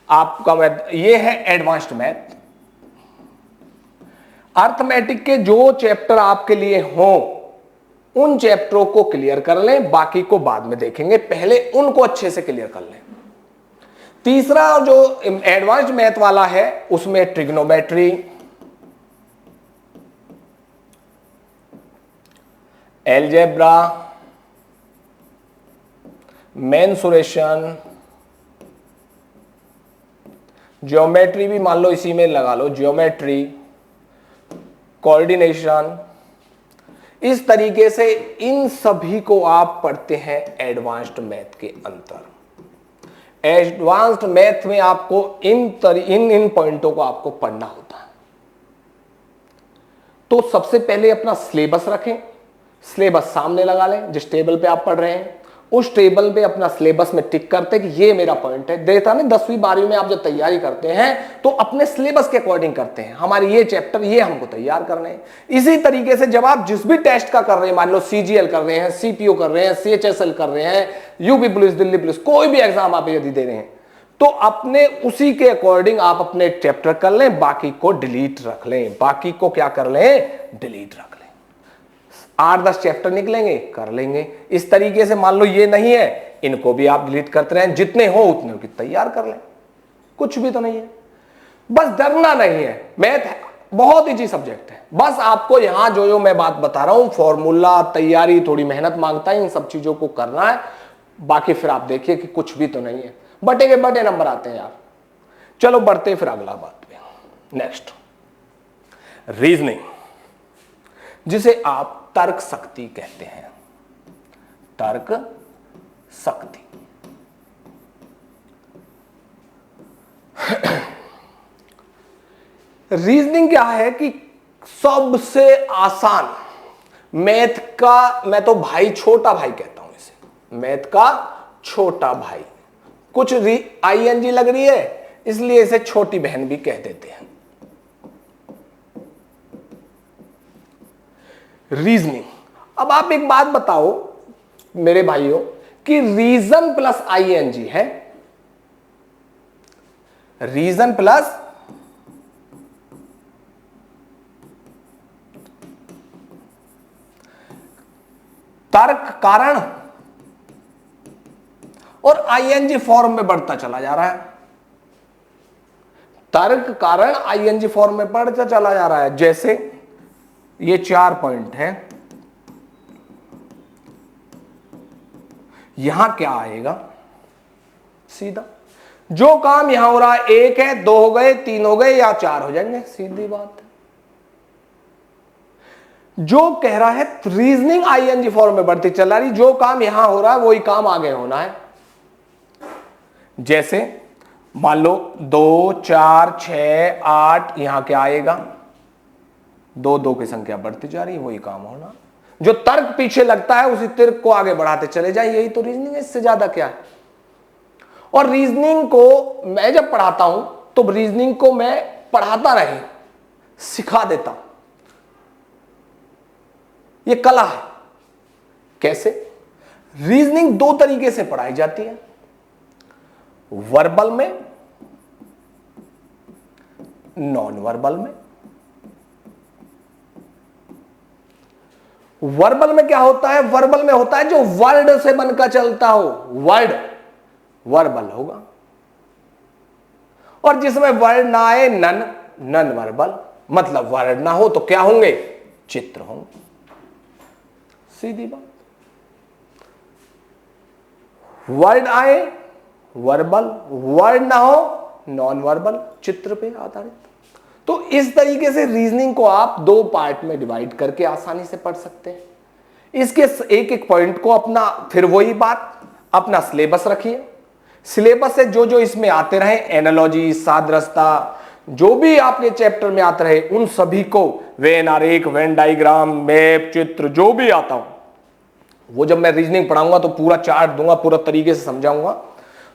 आपका ये है एडवांस्ड मैथ। अर्थमेटिक के जो चैप्टर आपके लिए हो उन चैप्टरों को क्लियर कर लें, बाकी को बाद में देखेंगे, पहले उनको अच्छे से क्लियर कर लें। तीसरा जो एडवांस्ड मैथ वाला है उसमें ट्रिग्नोमेट्री, एलजेब्रा, मेंसुरेशन, ज्योमेट्री भी मान लो इसी में लगा लो, ज्योमेट्री, कोऑर्डिनेशन, इस तरीके से इन सभी को आप पढ़ते हैं एडवांस्ड मैथ के अंतर। एडवांस्ड मैथ में आपको इन पॉइंटों को आपको पढ़ना होता है। तो सबसे पहले अपना सिलेबस रखें, सिलेबस सामने लगा लें, जिस टेबल पे आप पढ़ रहे हैं उस टेबल पे अपना सिलेबस में टिक करते कि ये मेरा पॉइंट है। देता नहीं 10वीं 12वीं में आप जब तैयारी करते हैं तो अपने सिलेबस के अकॉर्डिंग करते हैं, हमारे ये चैप्टर ये हमको तैयार करने हैं। इसी तरीके से जब आप जिस भी टेस्ट का कर रहे हैं, मान लो सीजीएल कर रहे हैं, सीपीओ कर रहे हैं, सीएचएसएल कर रहे हैं, यूपी पुलिस, दिल्ली पुलिस, कोई भी एग्जाम आप यदि दे रहे हैं तो अपने उसी के अकॉर्डिंग आप अपने चैप्टर कर लें, बाकी को डिलीट रख लें। बाकी को क्या कर लें? डिलीट रख लें। 8-10 चैप्टर निकलेंगे, कर लेंगे। इस तरीके से मान लो ये नहीं है, इनको भी आप डिलीट करते रहें, जितने हो उतने की तैयार कर लें, कुछ भी तो नहीं है। बस डरना नहीं है, मैथ बहुत इजी सब्जेक्ट है। बस आपको यहां जो मैं बात बता रहा हूं, फॉर्मूला, तैयारी, थोड़ी मेहनत मांगता है, इन सब चीजों को करना है। बाकी फिर आप देखिए कि कुछ भी तो नहीं है, बटे के बटे नंबर आते हैं यार। चलो बढ़ते फिर अगला बात पे, नेक्स्ट रीजनिंग, जिसे आप तर्क शक्ति कहते हैं। तर्क शक्ति रीजनिंग क्या है कि सबसे आसान मैथ का, मैं तो भाई छोटा भाई कहता हूं इसे, मैथ का छोटा भाई। कुछ आईएनजी लग रही है इसलिए इसे छोटी बहन भी कह देते हैं। रीजनिंग। अब आप एक बात बताओ मेरे भाइयों कि रीजन प्लस आईएनजी है, रीजन प्लस तर्क कारण, और आईएनजी फॉर्म में बढ़ता चला जा रहा है। तर्क कारण आईएनजी फॉर्म में बढ़ता चला जा रहा है। जैसे ये 4 पॉइंट है, यहां क्या आएगा, सीधा जो काम यहां हो रहा है, 1 है, 2 हो गए, 3 हो गए या 4 हो जाएंगे, सीधी बात है। जो कह रहा है रीजनिंग आईएनजी फॉर्म में बढ़ती चल रही, जो काम यहां हो रहा है वही काम आगे होना है। जैसे मान लो 2, 4, 6, 8, यहां क्या आएगा, 2 2 की संख्या बढ़ती जा रही है, वही काम होना। जो तर्क पीछे लगता है उसी तर्क को आगे बढ़ाते चले जाए, यही तो रीजनिंग है, इससे ज्यादा क्या है। और रीजनिंग को मैं जब पढ़ाता हूं तो रीजनिंग को मैं पढ़ाता रहे, सिखा देता हूं, ये कला है। कैसे? रीजनिंग 2 तरीके से पढ़ाई जाती है, वर्बल में, नॉन वर्बल में। वर्बल में क्या होता है, वर्बल में होता है जो वर्ड से बनकर चलता हो, वर्ड वर्बल होगा। और जिसमें वर्ड ना आए, नन वर्बल, मतलब वर्ड ना हो तो क्या होंगे, चित्र होंगे, सीधी बात। वर्ड आए वर्बल, वर्ड ना हो नॉन वर्बल, चित्र पे आधारित। तो इस तरीके से रीजनिंग को आप 2 पार्ट में डिवाइड करके आसानी से पढ़ सकते हैं। इसके एक एक पॉइंट को अपना, फिर वही बात, अपना सिलेबस रखिए, सिलेबस से जो जो इसमें आते रहे, एनालॉजी, सादृश्यता, जो भी आपके चैप्टर में आते रहे, उन सभी को वेन आरेख, वेन डायग्राम, मैप, चित्र, जो भी आता हो, वो जब मैं रीजनिंग पढ़ाऊंगा तो पूरा चार्ट दूंगा, पूरा तरीके से समझाऊंगा।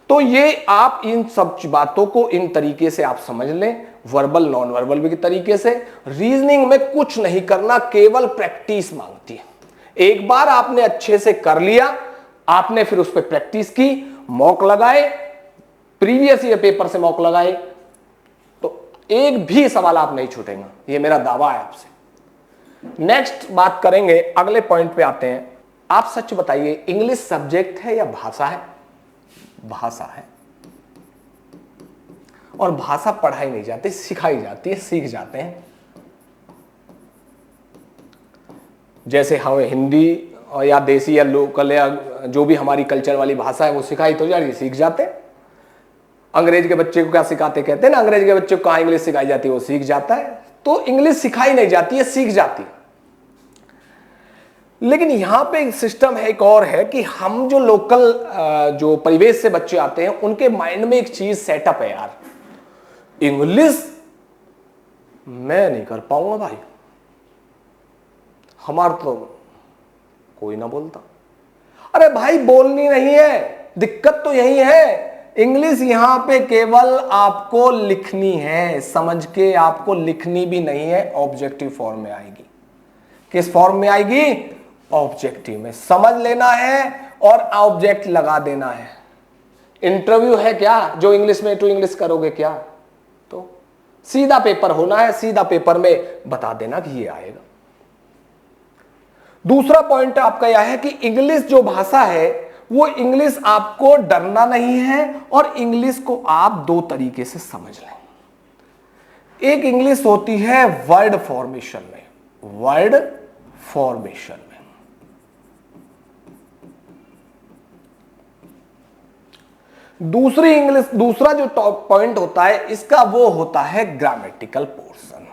तो ये आप इन सब बातों को इन तरीके से आप समझ लें, वर्बल नॉन वर्बल भी के तरीके से। रीजनिंग में कुछ नहीं करना, केवल प्रैक्टिस मांगती है। एक बार आपने अच्छे से कर लिया, आपने फिर उस पर प्रैक्टिस की, मॉक लगाए, प्रीवियस ईयर पेपर से मॉक लगाए, तो एक भी सवाल आप नहीं छूटेंगे, ये मेरा दावा है आपसे। नेक्स्ट बात करेंगे, अगले पॉइंट पे आते हैं। आप सच बताइए, इंग्लिश सब्जेक्ट है या भाषा है? भाषा है। और भाषा पढ़ाई नहीं जाती, सिखाई जाती है, सीख जाते हैं। जैसे हमें हिंदी या देसी या लोकल या जो भी हमारी कल्चर वाली भाषा है वो सिखाई तो जा रही है, सीख जाते हैं। अंग्रेज के बच्चे को क्या सिखाते, कहते हैं ना, अंग्रेज के बच्चे को कहाँ इंग्लिश सिखाई जाती है, वो सीख जाता है। तो इंग्लिश सिखाई नहीं जाती है, सीख जाती है। लेकिन यहां पे एक सिस्टम है, एक और है कि हम जो लोकल जो परिवेश से बच्चे आते हैं, उनके माइंड में एक चीज सेटअप है, यार इंग्लिश मैं नहीं कर पाऊंगा भाई, हमारा तो कोई ना बोलता। अरे भाई बोलनी नहीं है, दिक्कत तो यही है। इंग्लिश यहां पे केवल आपको लिखनी है, समझ के आपको लिखनी भी नहीं है, ऑब्जेक्टिव फॉर्म में आएगी। किस फॉर्म में आएगी? ऑब्जेक्टिव में। समझ लेना है और ऑब्जेक्ट लगा देना है। इंटरव्यू है क्या जो इंग्लिश में टू इंग्लिश करोगे क्या? तो सीधा पेपर होना है, सीधा पेपर में बता देना कि ये आएगा। दूसरा पॉइंट आपका यह है कि इंग्लिश जो भाषा है वो इंग्लिश आपको डरना नहीं है, और इंग्लिश को आप 2 तरीके से समझ लें। एक इंग्लिश होती है वर्ड फॉर्मेशन में, वर्ड फॉर्मेशन में। दूसरी इंग्लिश, दूसरा जो टॉप पॉइंट होता है इसका, वो होता है grammatical portion,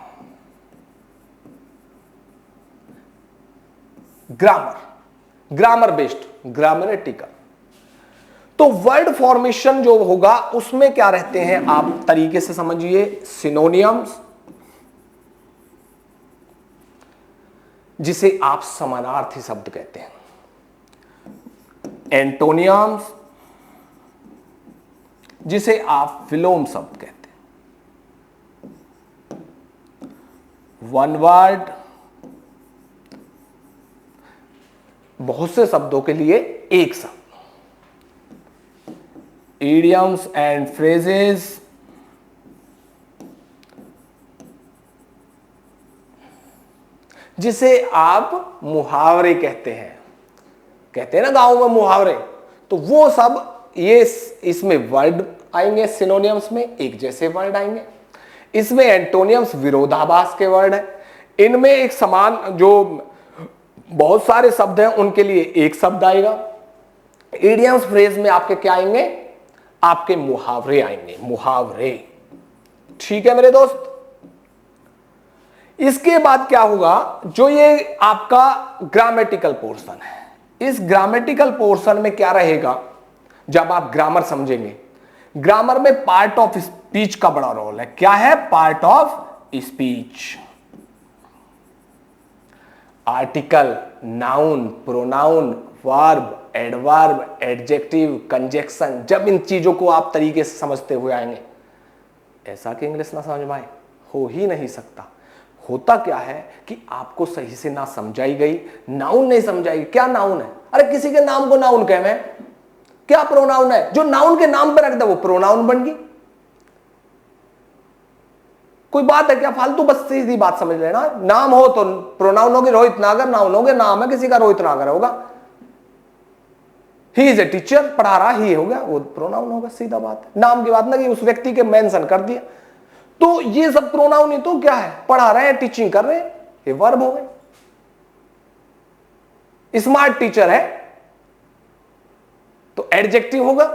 grammar based, grammatical. तो वर्ड फॉर्मेशन जो होगा उसमें क्या रहते हैं, आप तरीके से समझिए। सिनोनियम्स, जिसे आप समानार्थी शब्द कहते हैं। एंटोनियम्स, जिसे आप विलोम शब्द कहते हैं। वन वर्ड, बहुत से शब्दों के लिए एक शब्द। इडियम्स एंड फ्रेजेस, जिसे आप मुहावरे कहते हैं ना गांव में मुहावरे, तो वो सब ये इसमें वर्ड आएंगे। सिनोनियम्स में एक जैसे वर्ड आएंगे। इसमें एंटोनियम्स विरोधाभास के वर्ड है। इनमें एक समान जो बहुत सारे शब्द हैं उनके लिए एक शब्द आएगा। इडियम्स फ्रेज में आपके क्या आएंगे, आपके मुहावरे आएंगे, मुहावरे। ठीक है मेरे दोस्त। इसके बाद क्या होगा, जो ये आपका ग्रामेटिकल पोर्शन है, इस ग्रामेटिकल पोर्शन में क्या रहेगा, जब आप ग्रामर समझेंगे, ग्रामर में पार्ट ऑफ स्पीच का बड़ा रोल है। क्या है, part of speech. Article, noun, pronoun, verb, adverb, adjective, conjunction, जब इन चीजों को आप तरीके से समझते हुए आएंगे, ऐसा कि इंग्लिश ना समझ में आए, हो ही नहीं सकता। होता क्या है कि आपको सही से ना समझाई गई, नाउन नहीं समझाई। क्या नाउन है, अरे किसी के नाम को नाउन कहे, क्या प्रोनाउन है, जो नाउन के नाम पे रख दे वो प्रोनाउन बन गई। कोई बात है क्या, फालतू बस सीधी बात समझ लेना। नाम हो तो प्रोनाउन होगी, रोहित नागर नाउन होगे, नाम है किसी का रोहित नागर होगा। ही इज ए टीचर, पढ़ा रहा, ही हो गया, वो प्रोनाउन होगा, सीधा बात है। नाम की बात ना कि उस व्यक्ति के मेंशन कर दिया, तो ये सब प्रोनाउन ही तो क्या है, पढ़ा रहे हैं, टीचिंग कर रहे हैं, ये वर्ब हो गए। स्मार्ट टीचर है तो एडजेक्टिव होगा।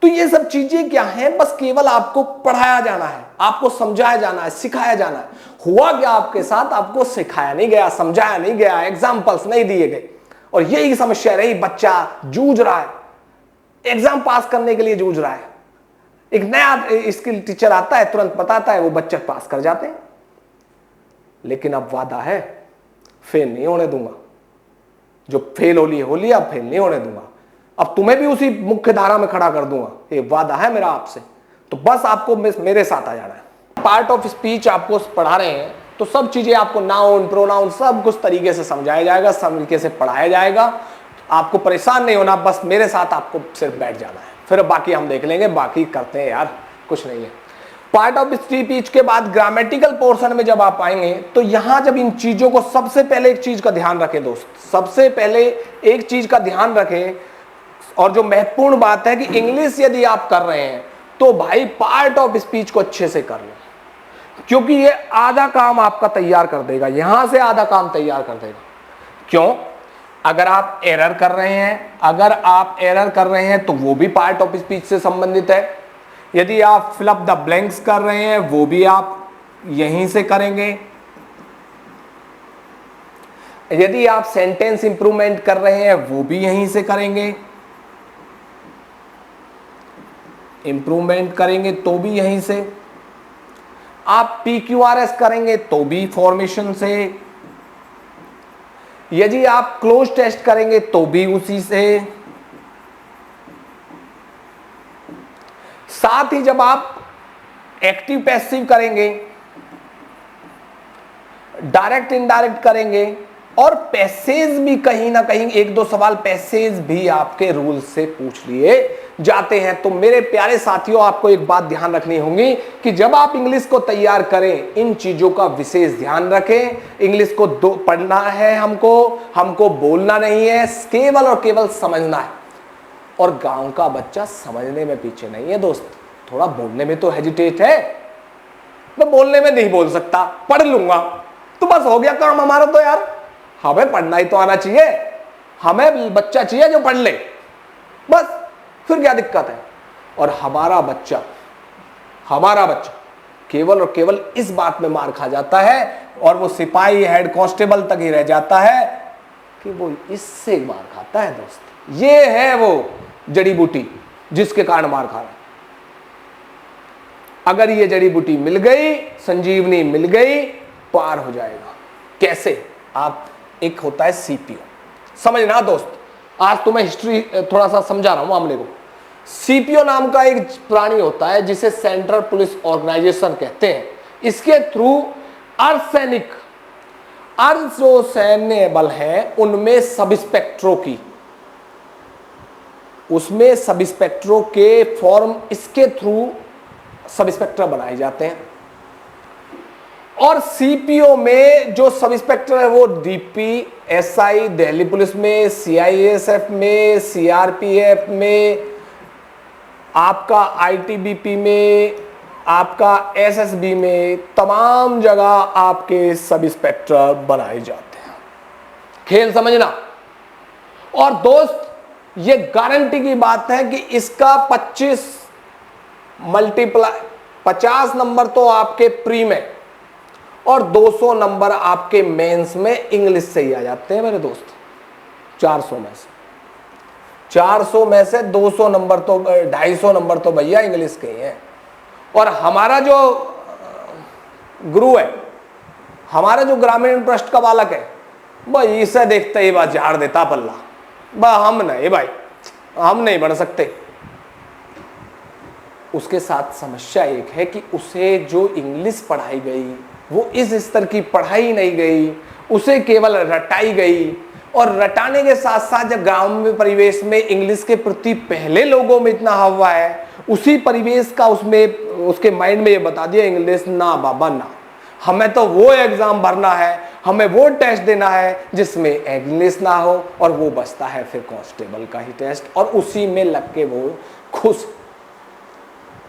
तो ये सब चीजें क्या है, बस केवल आपको पढ़ाया जाना है, आपको समझाया जाना है, सिखाया जाना है। हुआ क्या आपके साथ, आपको सिखाया नहीं गया, समझाया नहीं गया, एग्जाम्पल्स नहीं दिए गए, और यही समस्या रही। बच्चा जूझ रहा है, एग्जाम पास करने के लिए जूझ रहा है। एक नया स्किल टीचर आता है, तुरंत बताता है, वो बच्चे पास कर जाते हैं। लेकिन अब वादा है, फेल नहीं होने दूंगा। जो फेल हो लिया, अब फेल नहीं होने दूंगा। अब तुम्हें भी उसी मुख्य धारा में खड़ा कर दूंगा, ये वादा है मेरा आपसे। तो बस आपको मेरे साथ आ जाना है। पार्ट ऑफ स्पीच आपको पढ़ा रहे हैं, तो सब चीजें आपको, नाउन, प्रोनाउन, सब कुछ तरीके से समझाया जाएगा, सब तरीके से पढ़ाया जाएगा। आपको परेशान नहीं होना, बस मेरे साथ आपको सिर्फ बैठ जाना है, फिर बाकी हम देख लेंगे। बाकी करते हैं यार, कुछ नहीं है। पार्ट ऑफ स्पीच के बाद ग्रामेटिकल पोर्शन में जब आप आएंगे, तो यहां जब इन चीजों को, सबसे पहले एक चीज का ध्यान रखें दोस्त, सबसे पहले एक चीज का ध्यान रखें, और जो महत्वपूर्ण बात है कि इंग्लिश यदि आप कर रहे हैं तो भाई पार्ट ऑफ स्पीच को अच्छे से कर लें, क्योंकि ये आधा काम आपका तैयार कर देगा, यहां से आधा काम तैयार कर देगा। क्यों, अगर आप एरर कर रहे हैं तो वो भी पार्ट ऑफ स्पीच से संबंधित है। यदि आप फिल अप द ब्लैंक्स कर रहे हैं, वो भी आप यहीं से करेंगे। यदि आप सेंटेंस इंप्रूवमेंट कर रहे हैं, वो भी यहीं से करेंगे। इंप्रूवमेंट करेंगे तो भी यहीं से। आप PQRS करेंगे तो भी फॉर्मेशन से। यदि आप क्लोज टेस्ट करेंगे तो भी उसी से। साथ ही जब आप एक्टिव पैसिव करेंगे, डायरेक्ट इनडायरेक्ट करेंगे, और पैसेज भी कहीं ना कहीं एक दो सवाल पैसेज भी आपके रूल से पूछ लिए जाते हैं। तो मेरे प्यारे साथियों, आपको एक बात ध्यान रखनी होगी कि जब आप इंग्लिश को तैयार करें, इन चीजों का विशेष ध्यान रखें। इंग्लिश को पढ़ना है, हमको बोलना नहीं है, केवल और केवल समझना है। और गांव का बच्चा समझने में पीछे नहीं है दोस्त, थोड़ा बोलने में तो हेजिटेट है। मैं बोलने में नहीं बोल सकता, पढ़ लूंगा तो बस हो गया काम हमारा। तो यार हमें पढ़ना ही तो आना चाहिए, हमें बच्चा चाहिए जो पढ़ ले, बस, फिर क्या दिक्कत है। और हमारा बच्चा केवल और केवल इस बात में मार खा जाता है, और वो सिपाही, हेड कांस्टेबल तक ही रह जाता है कि वो इससे मार खाता है दोस्त। ये है वो जड़ी बूटी जिसके कारण मार खा रहा है। अगर ये जड़ी बूटी मिल गई, संजीवनी मिल गई, पार हो जाएगा। कैसे, आप, एक होता है सीपीओ, समझना दोस्त, आज तुम्हें हिस्ट्री थोड़ा सा समझा रहा हूं मामले को। सीपीओ नाम का एक प्राणी होता है जिसे सेंट्रल पुलिस ऑर्गेनाइजेशन कहते हैं। इसके थ्रू अर्धसैनिक, अर्ध जो सैन्य बल है उनमें सब इंस्पेक्टरों की, उसमें सब इंस्पेक्टरों के फॉर्म, इसके थ्रू सब इंस्पेक्टर बनाए जाते हैं। और सीपीओ में जो सब इंस्पेक्टर है वो डीपी, एसआई दिल्ली पुलिस में, सीआईएसएफ में, सीआरपीएफ में, आपका आईटीबीपी में, आपका एसएसबी में तमाम जगह आपके सब इंस्पेक्टर बनाए जाते हैं। खेल समझना। और दोस्त ये गारंटी की बात है कि इसका 25 मल्टीप्लाई 50 नंबर तो आपके प्री में और 200 नंबर आपके मेंस में इंग्लिश से ही आ जाते हैं मेरे दोस्त। 400 में से 200 नंबर तो 250 नंबर तो भैया इंग्लिश के ही हैं। और हमारा जो गुरु है, हमारा जो ग्रामीण ट्रस्ट का बालक है, भाई इसे देखते ही बात झाड़ देता पल्ला, हम नहीं भाई, हम नहीं बन सकते। उसके साथ समस्या एक है कि उसे जो इंग्लिश पढ़ाई गई वो इस स्तर की पढ़ाई नहीं गई, उसे केवल रटाई गई। और रटाने के साथ साथ जब ग्रामीण परिवेश में इंग्लिश के प्रति पहले लोगों में इतना हवा है, उसी परिवेश का उसमें उसके माइंड में ये बता दिया इंग्लिश ना बाबा ना, हमें तो वो एग्जाम भरना है, हमें वो टेस्ट देना है जिसमें इंग्लिश ना हो, और वो बचता है फिर कांस्टेबल का ही टेस्ट, और उसी में लग के वो खुश।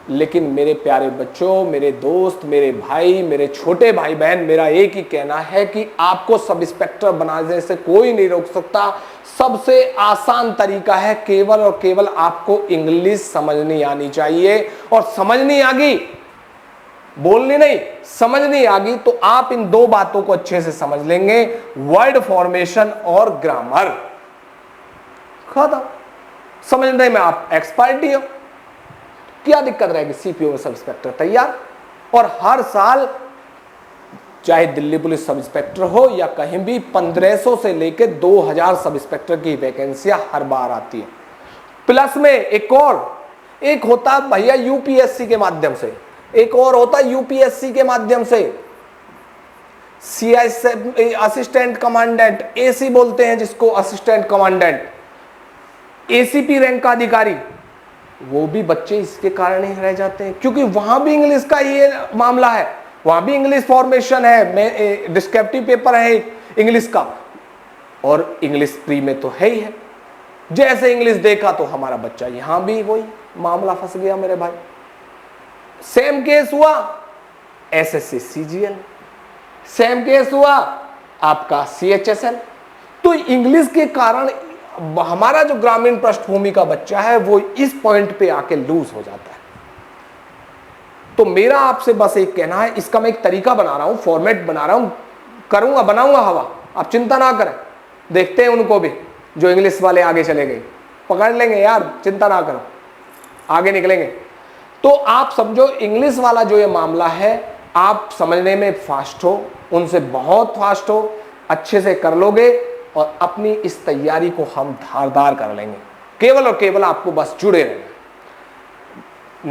लेकिन मेरे प्यारे बच्चों, मेरे दोस्त, मेरे भाई, मेरे छोटे भाई बहन, मेरा एक ही कहना है कि आपको सब इंस्पेक्टर बनाने से कोई नहीं रोक सकता। सबसे आसान तरीका है, केवल और केवल आपको इंग्लिश समझनी आनी चाहिए। और समझनी आ गई, बोलनी नहीं, समझनी आ गई तो आप इन दो बातों को अच्छे से समझ लेंगे, वर्ड फॉर्मेशन और ग्रामर। खत्म। समझने में आप एक्सपर्ट ही हो, क्या दिक्कत रहेगी। सीपीओ में सब इंस्पेक्टर तैयार। और हर साल चाहे दिल्ली पुलिस सब इंस्पेक्टर हो या कहीं भी 1500 से लेकर 2000 सब इंस्पेक्टर की वैकेंसियां हर बार आती है। प्लस में एक होता भैया यूपीएससी के माध्यम से, एक और होता यूपीएससी के माध्यम से सीआई असिस्टेंट कमांडेंट, एसी बोलते हैं जिसको, असिस्टेंट कमांडेंट, एसीपी रैंक का अधिकारी। वो भी बच्चे इसके कारण ही रह जाते हैं क्योंकि वहां भी इंग्लिश का ये मामला है, वहां भी इंग्लिश फॉर्मेशन है, डिस्क्रिप्टिव पेपर है इंग्लिश का, और इंग्लिश प्री में तो है ही है। जैसे इंग्लिश देखा तो हमारा बच्चा यहां भी वही मामला फंस गया मेरे भाई। सेम केस हुआ एसएससी सीजीएल, सेम केस हुआ आपका सीएचएसएल। तो इंग्लिश के कारण हमारा जो ग्रामीण पृष्ठभूमि का बच्चा है वो इस पॉइंट पे आके लूज हो जाता है। तो मेरा आपसे बस एक कहना है, इसका मैं एक तरीका बना रहा हूं, फॉर्मेट बना रहा हूं, करूंगा, बनाऊंगा हवा, आप चिंता ना करें। देखते हैं उनको भी जो इंग्लिश वाले आगे चले गए, पकड़ लेंगे यार, चिंता ना करो, आगे निकलेंगे। तो आप समझो इंग्लिश वाला जो ये मामला है, आप समझने में फास्ट हो, उनसे बहुत फास्ट हो, अच्छे से कर लोगे और अपनी इस तैयारी को हम धारदार कर लेंगे। केवल और केवल आपको बस जुड़े रहना।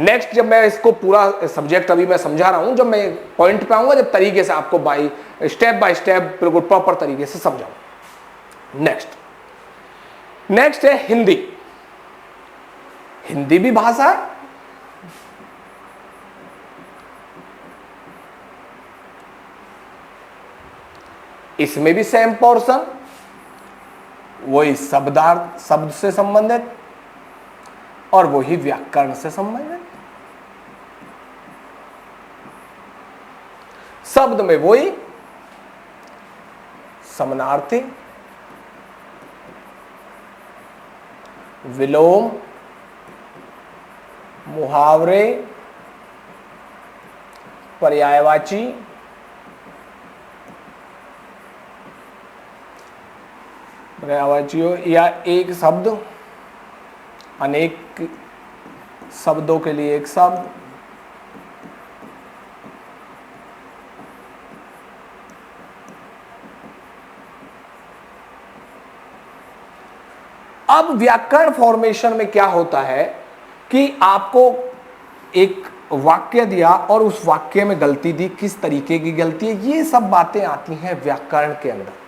नेक्स्ट जब मैं इसको पूरा सब्जेक्ट अभी मैं समझा रहा हूं, जब मैं पॉइंट पे आऊंगा, जब तरीके से आपको बाय स्टेप बिल्कुल प्रॉपर तरीके से समझाऊं। नेक्स्ट है हिंदी। हिंदी भी भाषा है, इसमें भी सेम पोर्शन, वही शब्दार्थ, शब्द से संबंधित और वही व्याकरण से संबंधित। शब्द में वही समानार्थी, विलोम, मुहावरे, पर्यायवाची, पर्यायवाचियों या एक शब्द अनेक शब्दों के लिए एक शब्द, अब व्याकरण फॉर्मेशन में क्या होता है कि आपको एक वाक्य दिया और उस वाक्य में गलती दी, किस तरीके की गलती है, ये सब बातें आती हैं व्याकरण के अंदर।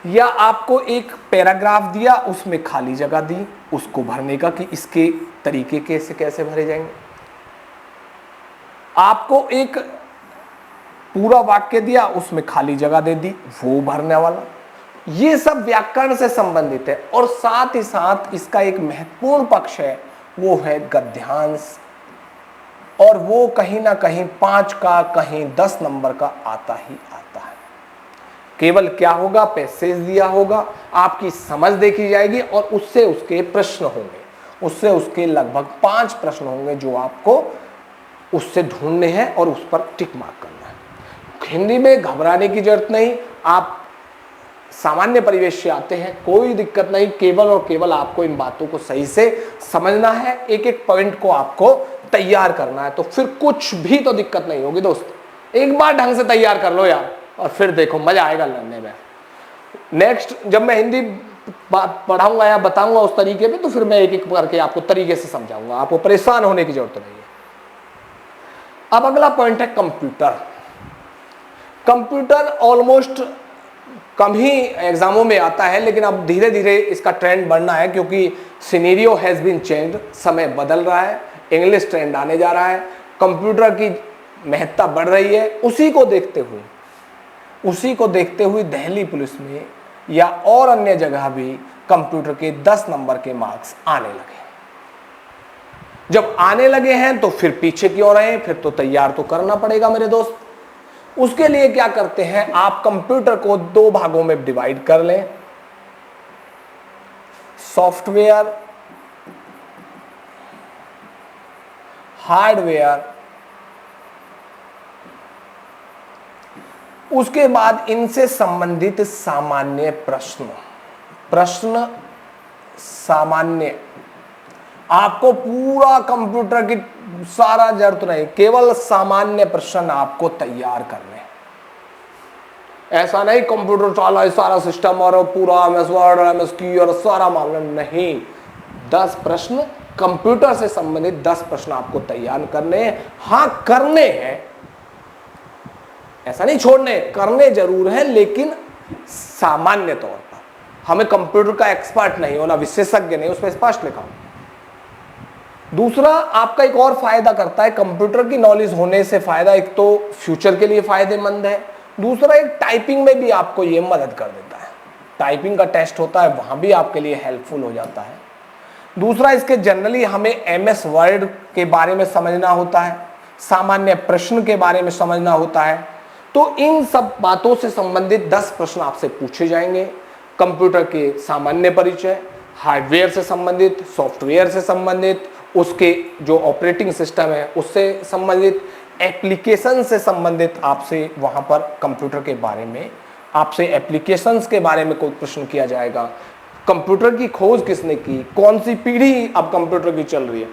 या आपको एक पैराग्राफ दिया, उसमें खाली जगह दी, उसको भरने का कि इसके तरीके कैसे कैसे भरे जाएंगे। आपको एक पूरा वाक्य दिया, उसमें खाली जगह दे दी, वो भरने वाला। ये सब व्याकरण से संबंधित है। और साथ ही साथ इसका एक महत्वपूर्ण पक्ष है, वो है गद्यांश। और वो कहीं ना कहीं 5 का कहीं 10 नंबर का आता ही आता है। केवल क्या होगा, पैसेज दिया होगा, आपकी समझ देखी जाएगी और उससे उसके प्रश्न होंगे, उससे उसके लगभग 5 प्रश्न होंगे जो आपको उससे ढूंढने हैं और उस पर टिक मार्क करना है। हिंदी में घबराने की जरूरत नहीं, आप सामान्य परिवेश से आते हैं, कोई दिक्कत नहीं, केवल और केवल आपको इन बातों को सही से समझना है, एक एक पॉइंट को आपको तैयार करना है, तो फिर कुछ भी तो दिक्कत नहीं होगी दोस्त। एक बार ढंग से तैयार कर लो यार और फिर देखो मजा आएगा लड़ने में। नेक्स्ट जब मैं हिंदी पढ़ाऊंगा या बताऊंगा उस तरीके पे, तो फिर मैं एक एक करके आपको तरीके से समझाऊंगा, आपको परेशान होने की जरूरत नहीं है। अब अगला पॉइंट है कंप्यूटर। कंप्यूटर ऑलमोस्ट कम ही एग्जामों में आता है, लेकिन अब धीरे धीरे इसका ट्रेंड बढ़ना है क्योंकि सिनेरियो हैज बीन चेंज्ड, समय बदल रहा है, इंग्लिश ट्रेंड आने जा रहा है, कंप्यूटर की महत्ता बढ़ रही है। उसी को देखते हुए दिल्ली पुलिस में या और अन्य जगह भी कंप्यूटर के 10 नंबर के मार्क्स आने लगे। जब आने लगे हैं तो फिर पीछे क्यों रहे, फिर तो तैयार तो करना पड़ेगा मेरे दोस्त। उसके लिए क्या करते हैं, आप कंप्यूटर को 2 भागों में डिवाइड कर लें, सॉफ्टवेयर, हार्डवेयर। उसके बाद इनसे संबंधित सामान्य प्रश्न सामान्य। आपको पूरा कंप्यूटर की सारा जरूरत नहीं, केवल सामान्य प्रश्न आपको तैयार करने। ऐसा नहीं कंप्यूटर चाला सारा सिस्टम और पूरा MS वर्ड और MS की और सारा मामला नहीं। 10 प्रश्न कंप्यूटर से संबंधित 10 प्रश्न आपको तैयार करने हैं। हाँ करने हैं, ऐसा नहीं छोड़ने, करने जरूर है, लेकिन सामान्य तौर पर। हमें कंप्यूटर का एक्सपर्ट नहीं होना, विशेषज्ञ नहीं, उसमें स्पष्ट लिखा। दूसरा आपका एक और फायदा करता है, कंप्यूटर की नॉलेज होने से फायदा, एक तो फ्यूचर के लिए फायदेमंद है, दूसरा एक टाइपिंग में भी आपको ये मदद कर देता है। टाइपिंग का टेस्ट होता है, वहां भी आपके लिए हेल्पफुल हो जाता है। दूसरा इसके जनरली हमें MS वर्ड के बारे में समझना होता है, सामान्य प्रश्न के बारे में समझना होता है। तो इन सब बातों से संबंधित 10 प्रश्न आपसे पूछे जाएंगे। कंप्यूटर के सामान्य परिचय, हार्डवेयर से संबंधित, सॉफ्टवेयर से संबंधित, उसके जो ऑपरेटिंग सिस्टम है उससे संबंधित, एप्लीकेशन से संबंधित आपसे वहां पर कंप्यूटर के बारे में, आपसे एप्लीकेशंस के बारे में कोई प्रश्न किया जाएगा। कंप्यूटर की खोज किसने की, कौन सी पीढ़ी अब कंप्यूटर की चल रही है,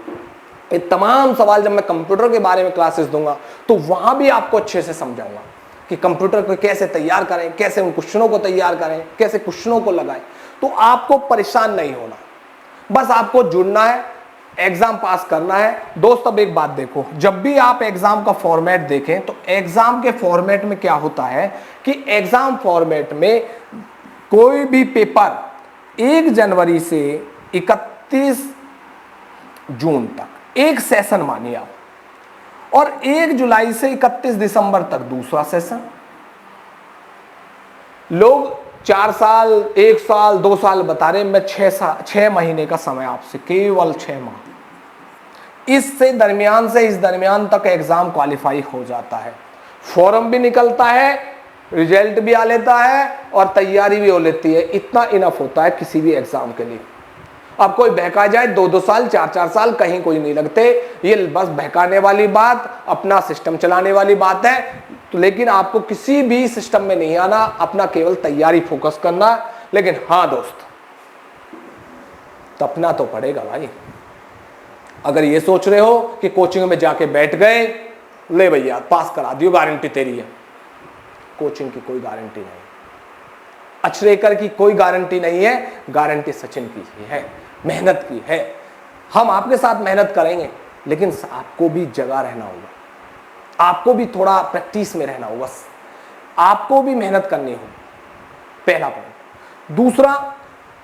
ये तमाम सवाल जब मैं कंप्यूटर के बारे में क्लासेस दूंगा तो वहां भी आपको अच्छे से समझाऊंगा कि कंप्यूटर को कैसे तैयार करें, कैसे उन क्वेश्चनों को तैयार करें, कैसे क्वेश्चनों को लगाएं। तो आपको परेशान नहीं होना, बस आपको जुड़ना है, एग्जाम पास करना है। दोस्त अब एक बात देखो, जब भी आप एग्जाम का फॉर्मेट देखें तो एग्जाम के फॉर्मेट में क्या होता है कि एग्जाम फॉर्मेट में कोई भी पेपर 1 जनवरी से 31 जून तक एक सेशन मानिए आप, और 1 जुलाई से 31 दिसंबर तक दूसरा सेशन। लोग 4 साल, 1 साल, 2 साल बता रहे, मैं 6 महीने का समय आपसे, केवल 6 माह। इससे दरमियान से इस दरमियान तक एग्जाम क्वालिफाई हो जाता है, फॉर्म भी निकलता है, रिजल्ट भी आ लेता है और तैयारी भी हो लेती है। इतना इनफ होता है किसी भी एग्जाम के लिए। अब कोई बहका जाए 2-2 साल, 4-4 साल कहीं कोई नहीं लगते, ये बस बहकाने वाली बात, अपना सिस्टम चलाने वाली बात है। तो लेकिन आपको किसी भी सिस्टम में नहीं आना, अपना केवल तैयारी फोकस करना। लेकिन हाँ दोस्त, तपना तो पड़ेगा भाई। अगर ये सोच रहे हो कि कोचिंग में जाके बैठ गए, ले भैया पास करा दियो, गारंटी तेरी है, कोचिंग की कोई गारंटी नहीं, अचरेकर की कोई गारंटी नहीं है, गारंटी सचिन की ही है, मेहनत की है। हम आपके साथ मेहनत करेंगे, लेकिन आपको भी जगह रहना होगा, आपको भी थोड़ा प्रैक्टिस में रहना होगा, आपको भी मेहनत करनी होगी, पहला पॉइंट। दूसरा,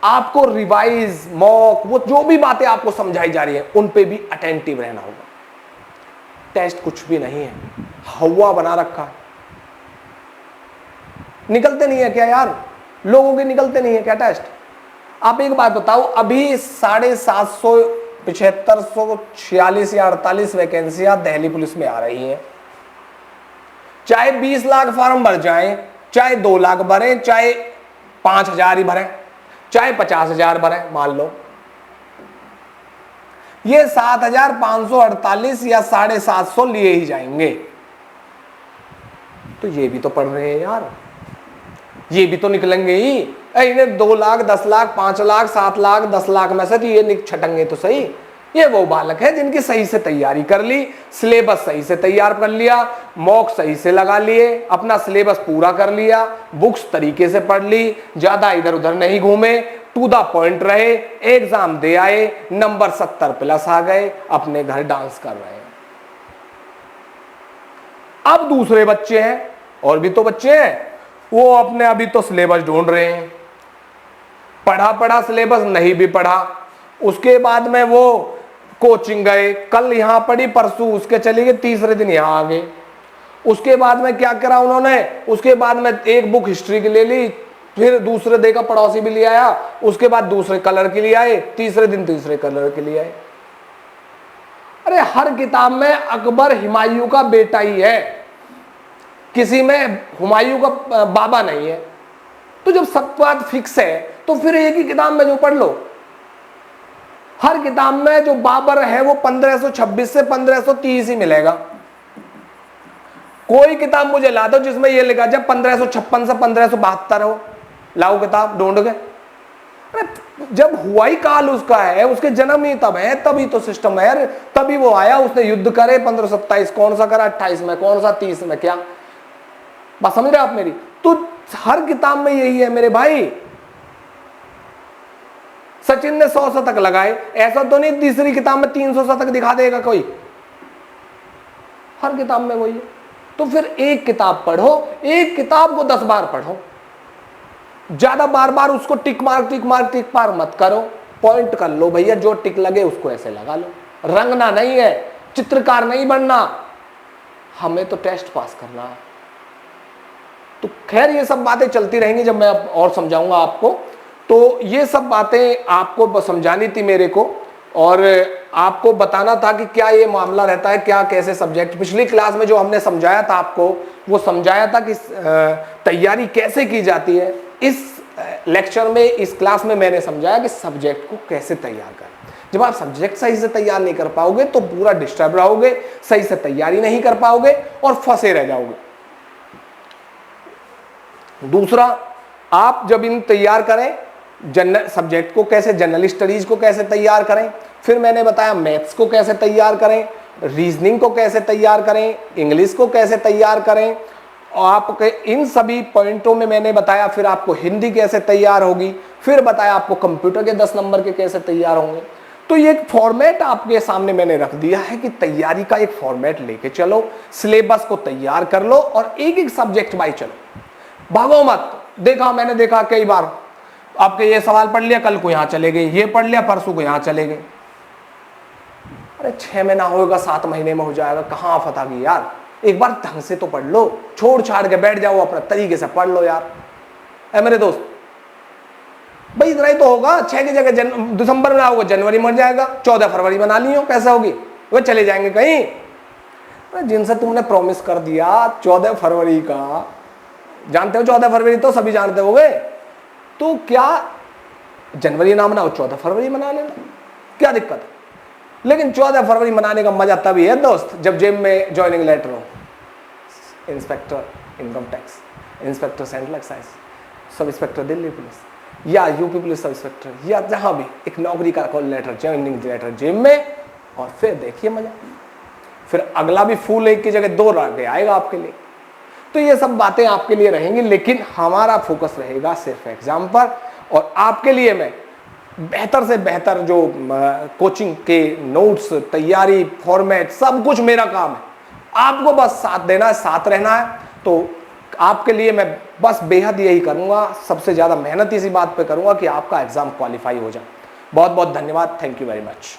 आपको रिवाइज, मॉक, वो जो भी बातें आपको समझाई जा रही है उन पे भी अटेंटिव रहना होगा। टेस्ट कुछ भी नहीं है, हवा बना रखा है, निकलते नहीं है क्या यार, लोगों के निकलते नहीं है क्या टेस्ट? आप एक बात बताओ, अभी 750 7546 या 48 वैकेंसियां दिल्ली पुलिस में आ रही हैं। चाहे 20 लाख फॉर्म भर जाएं, चाहे 2 लाख भरें, चाहे 5000 ही भरें, चाहे 50,000 भरें, मान लो ये 7548 या 750 लिए ही जाएंगे। तो ये भी तो पढ़ रहे हैं यार, ये भी तो निकलेंगे ही। इन्हें 2 लाख, 10 लाख, 5 लाख, 7 लाख, 10 लाख में से तो ये छटंगे तो सही। ये वो बालक है जिनकी सही से तैयारी कर ली, सिलेबस सही से तैयार कर लिया, मॉक सही से लगा लिए, अपना सिलेबस पूरा कर लिया, बुक्स तरीके से पढ़ ली, ज्यादा इधर उधर नहीं घूमे, टू द पॉइंट रहे, एग्जाम दे आए, नंबर 70+ आ गए, अपने घर डांस कर रहे हैं। अब दूसरे बच्चे हैं, और भी तो बच्चे हैं, वो अपने अभी तो सिलेबस ढूंढ रहे हैं, पढ़ा सिलेबस नहीं भी पढ़ा, उसके बाद में वो कोचिंग गए, कल यहां पढ़ी, परसों उसके चले गए, तीसरे दिन यहां आ गए। उसके बाद में क्या करा उन्होंने, उसके बाद में एक बुक हिस्ट्री की ले ली, फिर दूसरे देखा पड़ोसी भी ले आया, उसके बाद दूसरे कलर के लिए आए, तीसरे दिन तीसरे कलर के लिए आए। अरे हर किताब में अकबर हुमायूं का बेटा ही है, किसी में हुमायूं का बाबा नहीं है। तो जब सब बात फिक्स है तो फिर एक ही किताब में जो पढ़ लो। हर किताब में जो बाबर है वो 1526 से 1530 ही मिलेगा। कोई किताब मुझे ला दो जिसमें ये लिखा जब 1556 से 1572 हो, लाओ किताब ढूंढ के। अरे जब हुआ ही काल उसका है, उसके जन्म ही तब है, तभी तो सिस्टम है यार, तभी वो आया, उसने युद्ध करे 1527 कौन सा करा, 28 में कौन सा, 30 में क्या, बात समझ रहे आप मेरी। तो हर किताब में यही है मेरे भाई। सचिन ने 100 शतक लगाए, ऐसा तो नहीं तीसरी किताब में 300 शतक दिखा देगा कोई, हर किताब में वही है। तो फिर एक किताब पढ़ो, एक किताब को 10 बार पढ़ो, ज्यादा बार बार उसको टिक मार मत करो, पॉइंट कर लो भैया, जो टिक लगे उसको ऐसे लगा लो। रंगना नहीं है, चित्रकार नहीं बनना, हमें तो टेस्ट पास करना है। तो खैर ये सब बातें चलती रहेंगी, जब मैं और समझाऊंगा आपको। तो ये सब बातें आपको समझानी थी मेरे को, और आपको बताना था कि क्या ये मामला रहता है, क्या कैसे सब्जेक्ट। पिछली क्लास में जो हमने समझाया था आपको, वो समझाया था कि तैयारी कैसे की जाती है। इस लेक्चर में, इस क्लास में मैंने समझाया कि सब्जेक्ट को कैसे तैयार करें। जब आप सब्जेक्ट सही से तैयार नहीं कर पाओगे तो पूरा डिस्टर्ब रहोगे, सही से तैयारी नहीं कर पाओगे और फंसे रह जाओगे। दूसरा, आप जब इन तैयार करें, जनरल सब्जेक्ट को कैसे, जनरल स्टडीज को कैसे तैयार करें, फिर मैंने बताया मैथ्स को कैसे तैयार करें, रीजनिंग को कैसे तैयार करें, इंग्लिश को कैसे तैयार करें, और आपके इन सभी पॉइंटों में मैंने बताया फिर आपको हिंदी कैसे तैयार होगी, फिर बताया आपको कंप्यूटर के 10 नंबर के कैसे तैयार होंगे। तो ये एक फॉर्मेट आपके सामने मैंने रख दिया है कि तैयारी का एक फॉर्मेट लेके चलो, सिलेबस को तैयार कर लो और एक एक सब्जेक्ट बाई चलो, भागो मत। मैंने देखा कई बार, आपके ये सवाल पढ़ लिया, कल को यहां चले गए, ये पढ़ लिया, परसों को यहां चले गए। अरे 6 महीना होगा, 7 महीने में हो जाएगा, कहां आफत आ गई यार। एक बार ढंग से तो पढ़ लो, छोड़ छाड़ के बैठ जाओ, अपना तरीके से पढ़ लो यार। ऐ मेरे दोस्त भाई, इतना ही तो होगा। 6 की जगह दिसंबर में आओगे, जनवरी मर जाएगा, 14 फरवरी बना ली हो, कैसे होगी, वो चले जाएंगे कहीं। जिनसे तुमने प्रॉमिस कर दिया 14 फरवरी का, जानते हो 14 फरवरी तो सभी जानते होगे, तो क्या जनवरी ना मनाओ, 14 फरवरी मना लेना, क्या दिक्कत है। लेकिन 14 फरवरी मनाने का मजा तभी है दोस्त, जब जेब में ज्वाइनिंग लेटर हो, inspector income tax, inspector central excise, sub inspector Delhi police या यूपी पुलिस सब इंस्पेक्टर, या जहां भी एक नौकरी का कॉल लेटर, ज्वाइनिंग लेटर जेब में, और फिर देखिए मजा। फिर अगला भी फूल एक की जगह 2 रंग आएगा आपके लिए। तो ये सब बातें आपके लिए रहेंगी, लेकिन हमारा फोकस रहेगा सिर्फ एग्जाम पर। और आपके लिए मैं बेहतर से बेहतर जो कोचिंग के नोट्स, तैयारी, फॉर्मेट, सब कुछ मेरा काम है। आपको बस साथ देना है, साथ रहना है। तो आपके लिए मैं बस बेहद यही करूंगा, सबसे ज्यादा मेहनत इसी बात पे करूंगा कि आपका एग्जाम क्वालिफाई हो जाए। बहुत बहुत धन्यवाद, थैंक यू वेरी मच।